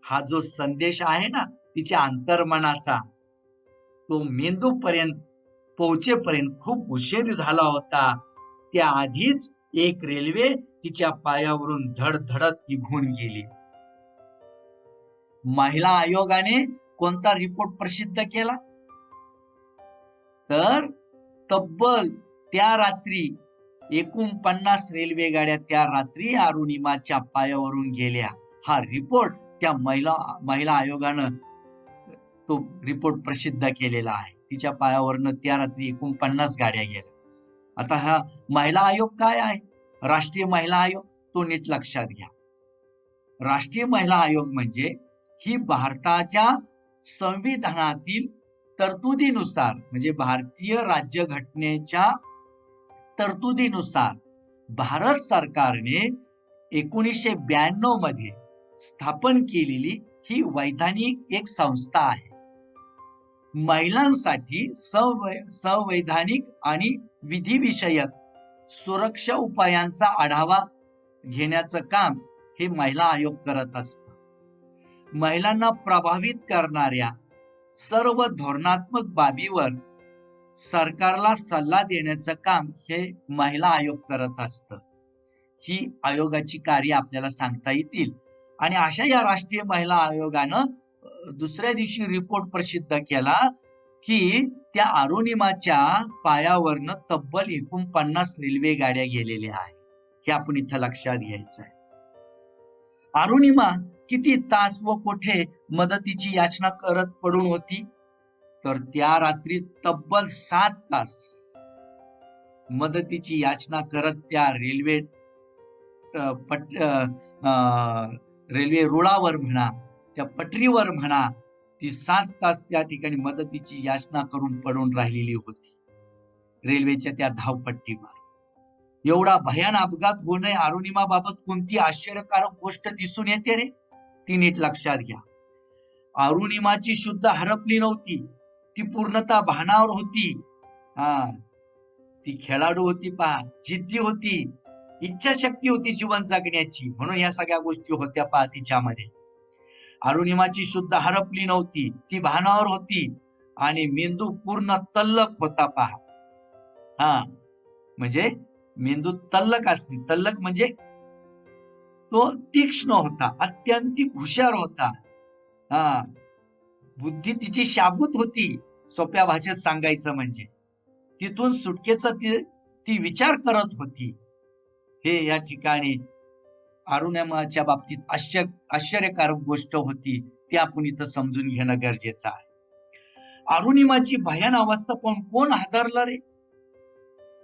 हा जो संदेश आहे ना तिच्या अंतर्मनाचा, तो मेंदू पर्यंत पोहोचेपर्यंत खूप उशीर झाला होता. त्याआधीच एक रेल्वे तिच्या पायावरून धडधडत निघून गेली. महिला आयोगाने कोणता रिपोर्ट प्रसिद्ध केला, तर तब्बल त्या रात्री 49 रेल्वे गाड्या त्या रात्री अरुणिमाच्या पायावरून गेल्या. हा रिपोर्ट त्या महिला आयोगानं तो रिपोर्ट प्रसिद्ध केलेला आहे. तिच्या पायावरनं त्या रात्री 49 गाड्या गेल्या. आता हा महिला आयोग काय आहे, राष्ट्रीय महिला आयोग, तो नीट लक्षात घ्या. राष्ट्रीय महिला आयोग म्हणजे ही भारताच्या संविधानातील तरतुदीनुसार, म्हणजे भारतीय राज्यघटनेच्या तरतुदीनुसार भारत सरकारने 1992 मध्ये स्थापन केलेली ही वैधानिक एक संस्था आहे. महिलांसाठी संवैधानिक आणि विधिविषयक सुरक्षा उपायांचा आढावा घेण्याचं काम हे महिला आयोग करत असतं. महिलांना प्रभावित करणाऱ्या सर्व धोरणात्मक बाबीवर सरकारला सल्ला देण्याचं काम हे महिला आयोग करत असतं. ही आयोगाची कार्य आपल्याला सांगता येतील. आणि अशा या राष्ट्रीय महिला आयोगानं दुसऱ्या दिवशी रिपोर्ट प्रसिद्ध केला की त्या अरुणिमाच्या पायावरनं तब्बल 49 रेल्वे गाड्या गेलेल्या आहेत. हे आपण इथं लक्षात घ्यायचं आहे. अरुणिमा किती तास व कुठे मदतीची याचना करत पडून होती, तर त्या रात्री तब्बल 7 तास मदतीची याचना करत त्या रेल्वे रुळावर म्हणा, त्या पटरीवर म्हणा, ती 7 तास त्या ठिकाणी मदतीची याचना करून पडून राहिलेली होती रेल्वेच्या त्या धावपट्टीवर. एवढा भयान अपघात होणे अरुणिमाबाबत कोणती आश्चर्यकारक गोष्ट दिसून येते रे, ती नीट लक्षात घ्या. अरुणिमाची शुद्ध हरपली नव्हती, ती पूर्णतः भानावर होती. ती खेळाडू होती पहा, जिद्दी होती, इच्छाशक्ती होती जीवन जगण्याची, म्हणून या सगळ्या गोष्टी होत्या पहा तिच्यामध्ये. अरुणिमाची शुद्ध हरपली नव्हती, ती भानावर होती आणि मेंदू पूर्ण तल्लक होता पहा. म्हणजे मेंदू तल्लक असते, तल्लक म्हणजे तो तीक्ष्ण होता, अत्यंतिक हुशार होता. बुद्धी तिची शाबूत होती, सोप्या भाषेत सांगायचं म्हणजे. तिथून सुटकेचा ती विचार करत होती. हे या ठिकाणी अरुणिमाच्या बाबतीत आश्चर्यकारक गोष्ट होती, ती आपण इथं समजून घेणं गरजेचं आहे. अरुणिमाची भयान अवस्था पण कोण हादरलं रे,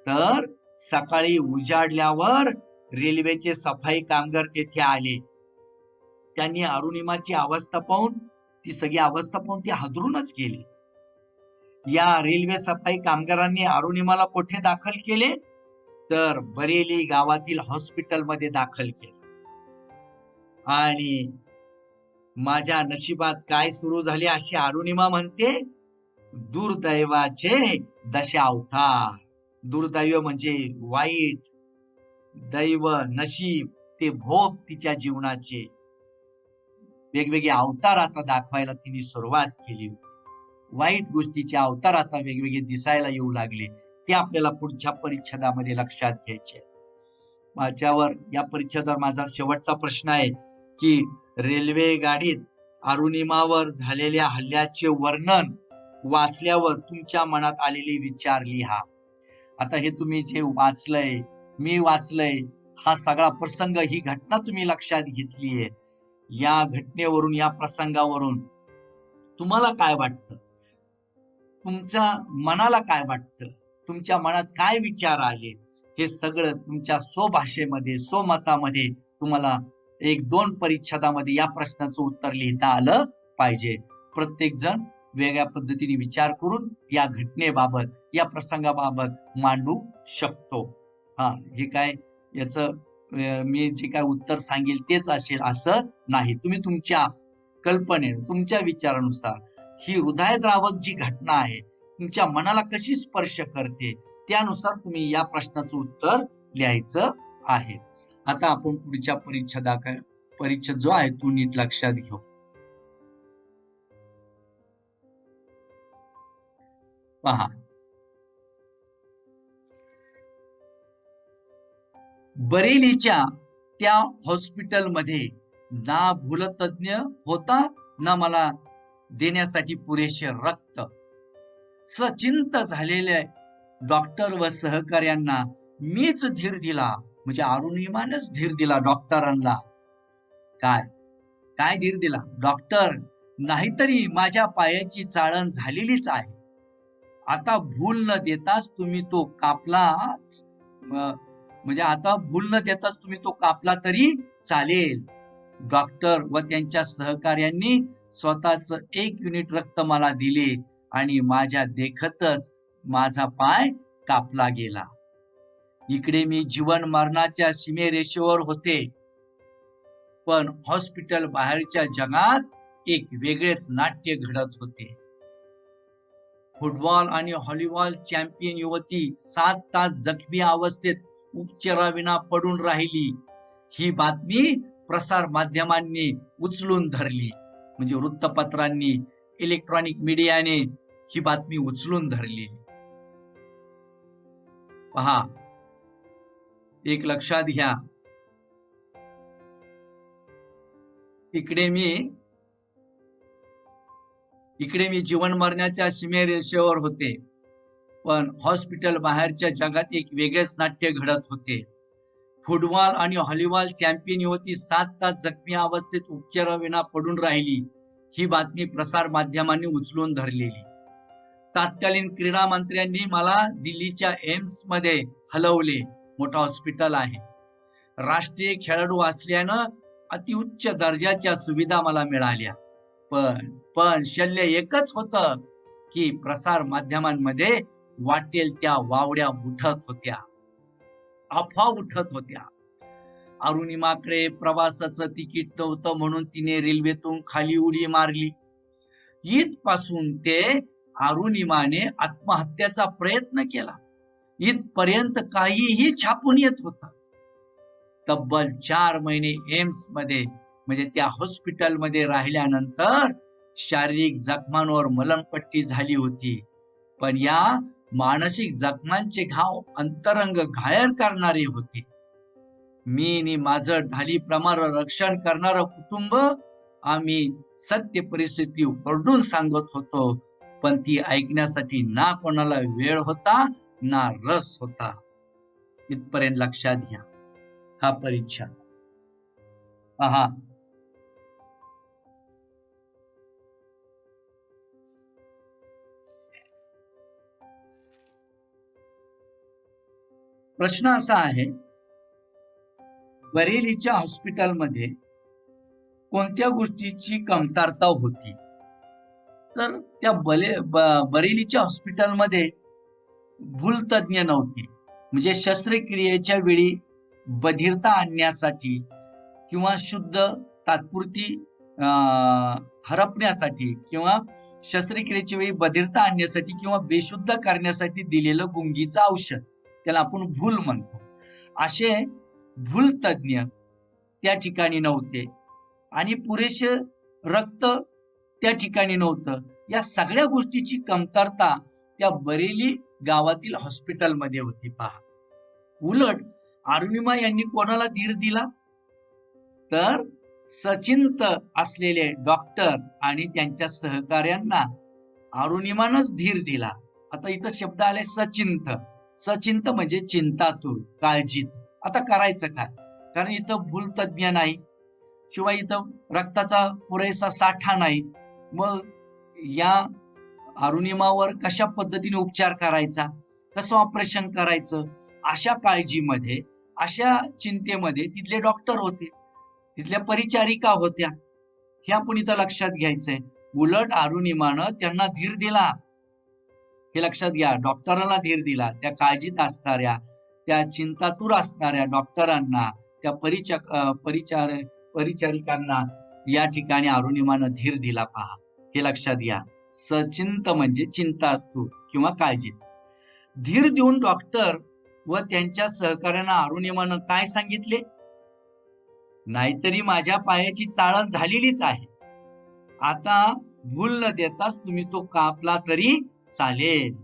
तर सकाळी उजाडल्यावर रेल्वेचे सफाई कामगार तेथे आले त्यांनी अरुणिमाची अवस्था पाहून, ती सगळी अवस्था पाहून ती हादरूनच गेली. या रेल्वे सफाई कामगारांनी अरुणिमाला कोठे दाखल केले? तर बरेली गावातील हॉस्पिटलमध्ये दाखल केले. आणि माझ्या नशिबात काय सुरू झाले अशी अरुणिमा म्हणते, दुर्दैवाचे दशावतार. दुर्दैव म्हणजे वाईट, दैव नशीब, ते भोग तिच्या जीवनाचे वेगवेगळे अवतार आता दाखवायला तिने सुरुवात केली होती. वाईट गोष्टीचे अवतार आता वेगवेगळे दिसायला येऊ लागले. ते आपल्याला पुढच्या परिच्छेदामध्ये लक्षात घ्यायचे. माझ्यावर या परिच्छेदावर माझा शेवटचा प्रश्न आहे की रेल्वे गाडीत अरुणिमावर झालेल्या हल्ल्याचे वर्णन वाचल्यावर तुमच्या मनात आलेले विचार लिहा. आता हे तुम्ही जे वाचलंय, मी वाचलंय, हा सगळा प्रसंग, ही घटना तुम्ही लक्षात घेतलीये. या घटनेवरून, या प्रसंगावरून तुम्हाला काय वाटतं? तुमच्या मनाला काय वाटतं? तुमच्या मनात काय विचार आले? हे सगळं तुमच्या स्वभाषेमध्ये, स्वमतामध्ये तुम्हाला 1-2 परिच्छेदामध्ये या प्रश्नाचं उत्तर लिहिता आलं पाहिजे. प्रत्येक जण वेगळ्या पद्धतीने विचार करून या घटनेबाबत, या प्रसंगाबाबत मांडू शकतो. हे काय याचं मी जे काय उत्तर सांगेल तेच असेल असं नाही. तुम्ही तुमच्या कल्पनेने, तुमच्या विचारानुसार ही हृदयद्रावक जी घटना आहे, तुमच्या मनाला कशी स्पर्श करते, त्यानुसार तुम्ही या प्रश्नाचं उत्तर लिहायचं आहे. आता आपण पुढच्या परिच्छेद जो आहे तो नीट लक्षात घेऊ. पहा, बरेलीच्या त्या हॉस्पिटलमध्ये ना भूलतज्ञ होता, ना मला देण्यासाठी पुरेसे रक्त. सचिंत झालेले डॉक्टर व सहकार्यांना मीच धीर दिला, म्हणजे अरुणिमानेच धीर दिला डॉक्टरांना. काय काय धीर दिला? डॉक्टर, नाहीतरी माझ्या पायाची चाळण झालेलीच आहे. आता भूल न देताच तुम्ही तो कापलाच, म्हणजे आता भूल न देताच तुम्ही तो कापला तरी चालेल. डॉक्टर व त्यांच्या सहकार्यांनी स्वतःच 1 युनिट रक्त मला दिले आणि माझ्या देखतच माझा पाय कापला गेला. इकडे मी जीवन मरणाच्या सीमेरेषेवर होते, पण हॉस्पिटल बाहेरच्या जगात एक वेगळेच नाट्य घडत होते. फुटबॉल आणि व्हॉलीबॉल चॅम्पियन युवती 7 तास जखमी अवस्थेत उपचाराविना पडून राहिली. ही बातमी प्रसार माध्यमांनी उचलून धरली, म्हणजे वृत्तपत्रांनी, इलेक्ट्रॉनिक मीडियाने ही बातमी उचलून धरली. पहा, एक लक्षात घ्या, इकडे मी जीवन मरण्याच्या सीमेरेषेवर होते, पण हॉस्पिटल बाहेरच्या जगात एक वेगळेच नाट्य घडत होते. फुटबॉल आणि व्हॉलीबॉल चॅम्पियन युवती 7 तास जखमी अवस्थेत उपचाराविना पडून राहिली. ही बातमी प्रसार माध्यमांनी उचलून धरलेली. तत्कालीन क्रीडा मंत्र्यांनी मला दिल्लीच्या एम्स मध्ये हलवले. मोठा हॉस्पिटल आहे. राष्ट्रीय खेळाडू असल्यानं अतिउच्च दर्जाच्या सुविधा मला मिळाल्या. पण शल्य एकच होतं की प्रसार माध्यमांमध्ये वाटेल त्या वावड्या उठत होत्या, अफवा उठत होत्या. अरुणिमाकडे प्रवासाचं तिकीट नव्हतं म्हणून तिने रेल्वेतून खाली उडी मारली. इथपासून ते अरुणिमाने आत्महत्याचा प्रयत्न केला, इथपर्यंत काहीही छापून येत होता. तब्बल 4 महिने एम्स मध्ये, म्हणजे त्या हॉस्पिटलमध्ये राहिल्यानंतर शारीरिक जखमांवर मलमपट्टी झाली होती, पण या मानसिक जखमांचे घाव अंतरंग घायर करणारे होते. मी आणि माझं ढालीप्रमाणे रक्षण करणारं कुटुंब, आम्ही सत्य परिस्थिती ओरडून सांगत होतो, पण ती ऐकण्यासाठी ना कोणाला वेळ होता ना रस होता. इथपर्यंत लक्षात घ्या हा परिच्छेद. पहा, प्रश्न असा आहे, बरेलीच्या हॉस्पिटलमध्ये कोणत्या गोष्टीची कमतरता होती? तर त्या बरेलीच्या हॉस्पिटलमध्ये भूलतज्ञ नव्हते. म्हणजे शस्त्रक्रियेच्या वेळी बधिरता आणण्यासाठी किंवा शुद्ध तात्पुरती अ, हरपण्यासाठी किंवा शस्त्रक्रियेच्या वेळी बधिरता आणण्यासाठी किंवा बेशुद्ध करण्यासाठी दिलेलं गुंगीचं औषध, त्याला आपण भूल म्हणतो. असे भूलतज्ञ त्या ठिकाणी नव्हते आणि पुरेसे रक्त त्या ठिकाणी नव्हतं. या सगळ्या गोष्टीची कमतरता त्या बरेली गावातील हॉस्पिटलमध्ये होती पहा. उलट अरुणिमा यांनी कोणाला धीर दिला? तर सचिंत असलेले डॉक्टर आणि त्यांच्या सहकाऱ्यांना अरुणिमानच धीर दिला. आता इथं शब्द आले सचिंत. सचिंत म्हणजे चिंतातूर, काळजीत. आता करायचं काय? कारण इथं भूलतज्ञ नाही, शिवाय इथं रक्ताचा पुरेसा साठा नाही. मग या अरुणिमावर कशा पद्धतीने उपचार करायचा, कसं ऑपरेशन करायचं, अशा काळजीमध्ये, अशा चिंतेमध्ये तिथले डॉक्टर होते, तिथल्या परिचारिका होत्या. हे आपण इथं लक्षात घ्यायचंय. उलट अरुणिमानं त्यांना धीर दिला. हे लक्षात घ्या. डॉक्टरांना धीर दिला. त्या काळजीत असणाऱ्या, त्या चिंतातूर असणाऱ्या डॉक्टरांना, त्या परिचारिकांना या ठिकाणी अरुणिमानं धीर दिला पहा. हे लक्षात घ्या. सचिंत म्हणजे चिंतातूर किंवा काळजीत. धीर देऊन डॉक्टर व त्यांच्या सहकाऱ्यांना अरुणिमानं काय सांगितले? नाहीतरी माझ्या पायाची चाळण झालेलीच आहे. आता भूल न देताच तुम्ही तो कापला तरी चालेल.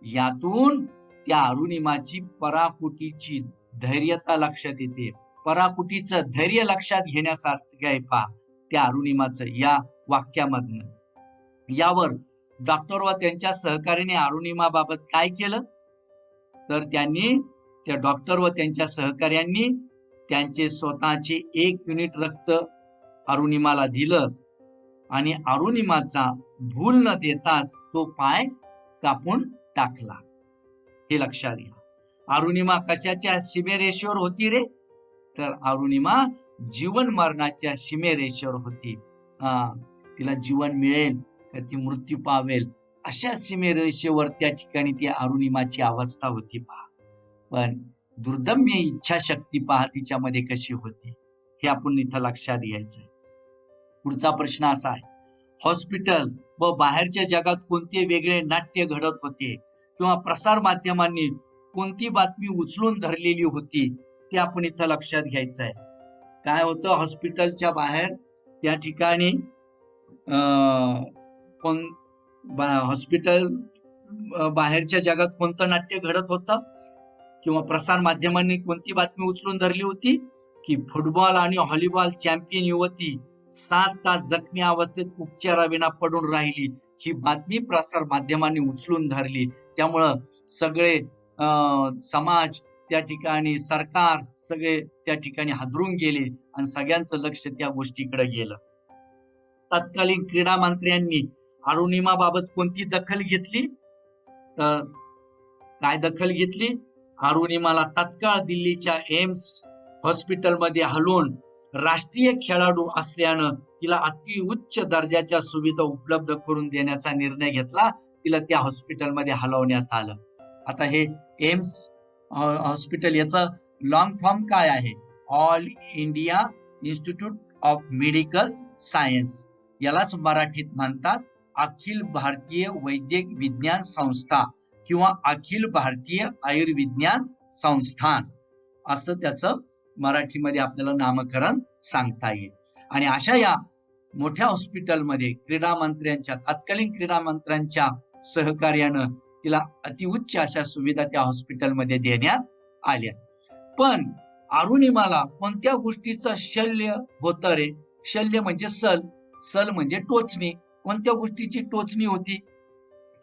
यातून त्या अरुणिमाची पराकुटीची धैर्यता लक्षात येते. पराकुटीचं धैर्य लक्षात घेण्यासारखं आहे पहा त्या अरुणिमाचं या वाक्यामधनं. यावर डॉक्टर व त्यांच्या सहकार्याने अरुणिमाबाबत काय केलं? तर त्यांनी त्या डॉक्टर व त्यांच्या सहकार्यांनी त्यांचे स्वतःचे 1 युनिट रक्त अरुणिमाला दिलं आणि अरुणिमाचा भूल न देताच तो पाय कापून टाकला. हे लक्षात घ्या. अरुणिमा कशाच्या सीमेरेषेवर होती रे? तर अरुणिमा जीवन मरणाच्या सीमेरेषेवर होती. तिला जीवन मिळेल का ती मृत्यू पावेल अशा सीमेरेषेवर त्या ठिकाणी ती अरुणिमाची अवस्था होती पहा. पण दुर्दम्य इच्छाशक्ती पहा तिच्यामध्ये कशी होती, हे आपण इथं लक्षात घ्यायचंय. पुढचा प्रश्न असा आहे, हॉस्पिटल व बाहेरच्या जगात कोणते वेगळे नाट्य घडत होते किंवा प्रसार माध्यमांनी कोणती बातमी उचलून धरलेली होती ते आपण इथं लक्षात घ्यायचं आहे. काय होतं हॉस्पिटलच्या बाहेर त्या ठिकाणी हॉस्पिटल बाहेरच्या जगात कोणतं नाट्य घडत होतं किंवा प्रसार माध्यमांनी कोणती बातमी उचलून धरली होती की फुटबॉल आणि व्हॉलीबॉल चॅम्पियन युवती 7 तास जखमी अवस्थेत उपचाराविना पडून राहिली. ही बातमी प्रसार माध्यमांनी उचलून धरली. त्यामुळं सगळे समाज त्या ठिकाणी, सरकार सगळे त्या ठिकाणी हादरून गेले आणि सगळ्यांचं लक्ष त्या गोष्टीकडे गेलं. तत्कालीन क्रीडा मंत्र्यांनी अरुणिमाबाबत कोणती दखल घेतली? तर काय दखल घेतली? अरुणिमाला तत्काळ दिल्लीच्या एम्स हॉस्पिटलमध्ये हलवून राष्ट्रीय खेळाडू असल्यानं तिला अतिउच्च दर्जाच्या सुविधा उपलब्ध करून देण्याचा निर्णय घेतला. तिला त्या हॉस्पिटलमध्ये हलवण्यात आलं. आता हे एम्स हॉस्पिटल याचा लॉंग फॉर्म काय आहे? All India institute of medical science. यालाच मराठीत म्हणतात अखिल भारतीय वैद्यक विज्ञान संस्था किंवा अखिल भारतीय आयुर्विज्ञान संस्थान असं त्याचं मराठीमध्ये आपल्याला नामकरण सांगता येईल. आणि अशा या मोठ्या हॉस्पिटलमध्ये तत्कालीन क्रीडा मंत्र्यांच्या सहकार्यानं तिला अतिउच्च अशा सुविधा त्या हॉस्पिटलमध्ये देण्यात आल्या. पण अरुणिमाला कोणत्या गोष्टीचं शल्य होतं रे? शल्य म्हणजे सल म्हणजे टोचणी. कोणत्या गोष्टीची टोचणी होती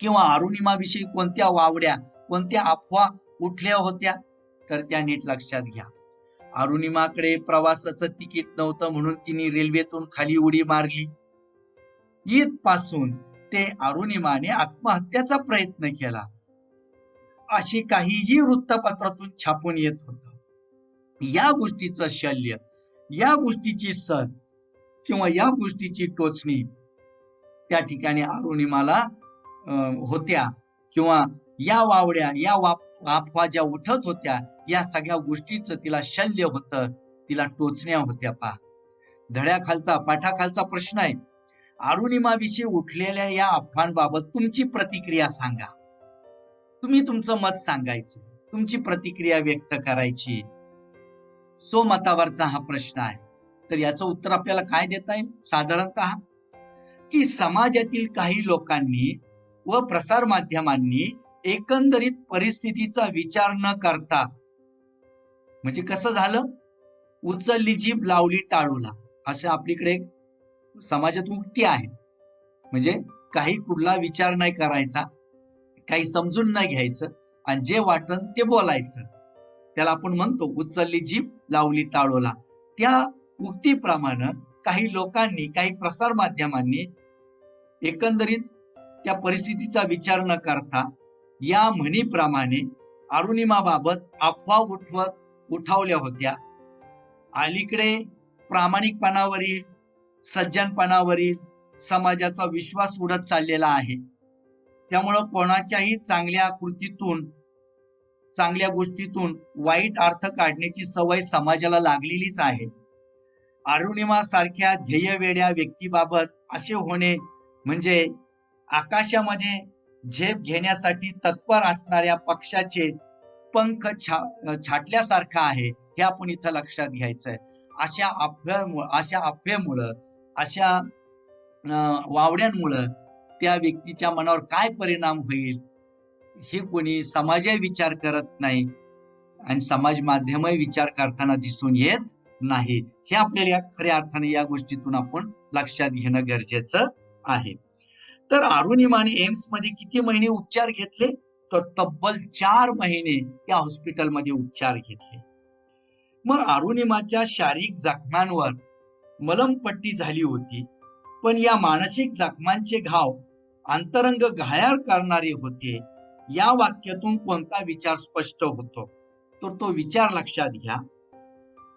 किंवा अरुणिमाविषयी कोणत्या वावड्या, कोणत्या अफवा उठल्या होत्या? तर त्या नीट लक्षात घ्या. अरुणिमाकडे प्रवासाचं तिकीट नव्हतं म्हणून तिने रेल्वेतून खाली उडी मारली. इथपासून ते अरुणिमाने आत्महत्याचा प्रयत्न केला अशी काहीही वृत्तपत्रातून छापून येत होतं. या गोष्टीचं शल्य, या गोष्टीची सल किंवा या गोष्टीची टोचणी त्या ठिकाणी अरुणिमाला होत्या, किंवा या वावड्या या अफवा ज्या उठत होत्या, या सगळ्या गोष्टीचं तिला शल्य होतं, तिला टोचण्या होत्या. पहा, धड्याखालचा पाठाखालचा प्रश्न आहे. अरुणिमाविषयी उठलेल्या या अफवांबाबत तुमची प्रतिक्रिया सांगा. तुम्ही तुमचं मत सांगायचं, तुमची प्रतिक्रिया व्यक्त करायची. स्वमतावरचा हा प्रश्न आहे. तर याचं उत्तर आपल्याला काय देता येईल? साधारणतः की समाजातील काही लोकांनी व प्रसार माध्यमांनी एकंदरीत परिस्थितीचा विचार न करता, म्हणजे कसं झालं, उचलली जीभ लावली टाळूला, असं आपलीकडे समाजात उक्ती आहे. म्हणजे काही कुठला विचार नाही करायचा, काही समजून नाही घ्यायचं, आणि जे वाटन ते बोलायचं. त्याला आपण म्हणतो उचलली जीभ लावली टाळूला. त्या उक्तीप्रमाणे काही लोकांनी, काही प्रसार माध्यमांनी एकंदरीत त्या परिस्थितीचा विचार न करता या म्हणीप्रमाणे अरुणिमाबाबत अफवा उठवल्या होत्या. अलीकडे प्रामाणिकपणावरील, सज्जनपणावरील समाजाचा विश्वास उडत चाललेला आहे. त्यामुळं कोणाच्याही चांगल्या कृतीतून, चांगल्या गोष्टीतून वाईट अर्थ काढण्याची सवय समाजाला लागलेलीच आहे. अरुणिमा सारख्या ध्येयवेड्या व्यक्तीबाबत असे होणे म्हणजे आकाशामध्ये झेप घेण्यासाठी तत्पर असणाऱ्या पक्षाचे पंख छाटल्यासारखं आहे, हे आपण इथं लक्षात घ्यायचंय. अशा अफवेमुळं, अशा वावड्यांमुळं त्या व्यक्तीच्या मनावर काय परिणाम होईल हे कोणी समाजही विचार करत नाही, आणि समाज माध्यमही विचार करताना दिसून येत नाही. हे आपल्याला खऱ्या अर्थाने या गोष्टीतून आपण लक्षात घेणं गरजेचं आहे. तर अरुणिमाने एम्स मध्ये किती महिने उपचार घेतले? तर तब्बल 4 महिने त्या हॉस्पिटलमध्ये उपचार घेतले. मग अरुणिमाच्या शारीरिक जखमांवर मलमपट्टी झाली होती, पण या मानसिक जखमांचे घाव अंतरंग घायाळ करणारे होते. या वाक्यातून कोणता विचार स्पष्ट होतो? तर तो विचार लक्षात घ्या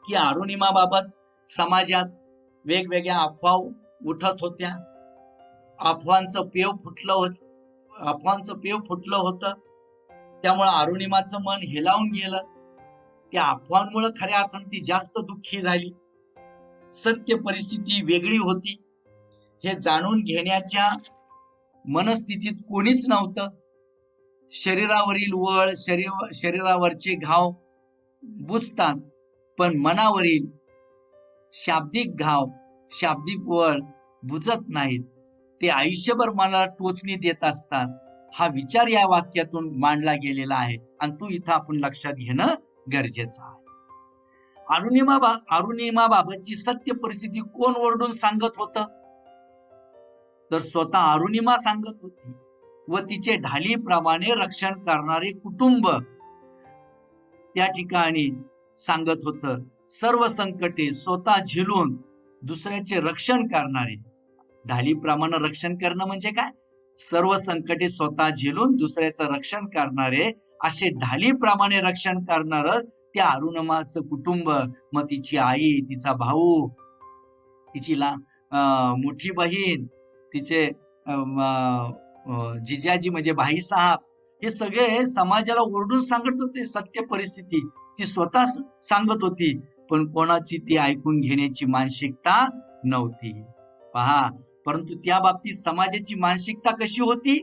की अरुणिमाबाबत समाजात वेगवेगळ्या अफवा उठत होत्या. अफवांचं पेव फुटलं होतं. त्यामुळे अरुणिमाचं मन हेलावून गेलं. त्या अफवांमुळे खऱ्या अर्थाने ती जास्त दुःखी झाली. सत्य परिस्थिती वेगळी होती हे जाणून घेण्याच्या मनस्थितीत कोणीच नव्हतं. शरीरावरील वळ, शरीरावरचे घाव बुजतात, पण मनावरील शाब्दिक घाव, शाब्दिक वळ बुजत नाहीत. ते आयुष्यभर मनाला टोचणी देत असतात. हा विचार या वाक्यातून मांडला गेलेला आहे, आणि तो इथं आपण लक्षात घेणं गरजेचं आहे. अरुणिमाबाबतची सत्य परिस्थिती कोण ओरडून सांगत होतं? तर स्वतः अरुणिमा सांगत होती, व तिचे ढालीप्रमाणे रक्षण करणारे कुटुंब त्या ठिकाणी सांगत होतं. सर्व संकटे स्वतः झेलून दुसऱ्याचे रक्षण करणारे, ढालीप्रमाणे रक्षण करणं म्हणजे काय? सर्व संकटे स्वतः झेलून दुसऱ्याचं रक्षण करणारे, असे ढालीप्रमाणे रक्षण करणार त्या अरुणिमाचं कुटुंब. मग तिची आई, तिचा भाऊ, तिची मोठी बहीण, तिचे जिजाजी म्हणजे भाई साहेब, हे सगळे समाजाला ओरडून सांगत होते सत्य परिस्थिती. ती स्वतः सांगत होती, पण कोणाची ती ऐकून घेण्याची मानसिकता नव्हती. पहा, परंतु त्या बाबतीत समाजाची मानसिकता कशी होती?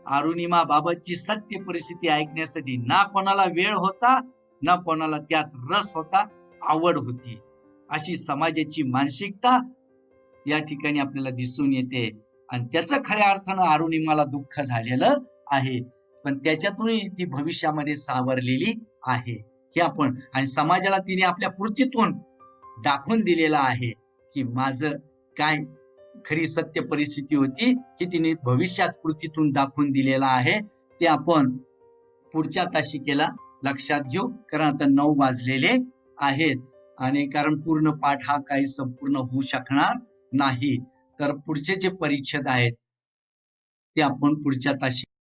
अरुणिमा बाबतची सत्य परिस्थिती ऐकण्यासाठी ना कोणाला वेळ होता, ना कोणाला त्यात रस होता, आवड होती. अशी समाजाची मानसिकता या ठिकाणी आपल्याला दिसून येते, आणि त्याचं खऱ्या अर्थानं अरुणिमाला दुःख झालेलं आहे. पण त्याच्यातूनही ती भविष्यामध्ये सावरलेली आहे, हे आपण, आणि समाजाला तिने आपल्या कृतीतून दाखवून दिलेलं आहे की माझं काय खरी सत्य परिस्थिती होती, ही तिने भविष्यात कृतीतून दाखवून दिलेलं आहे. ते आपण पुढच्या तासिकेला लक्षात घेऊ, कारण आता 9 वाजलेले आहेत, आणि कारण पूर्ण पाठ हा काही संपूर्ण होऊ शकणार नाही. तर पुढचे जे परिच्छेद आहेत ते आपण पुढच्या तासिकेला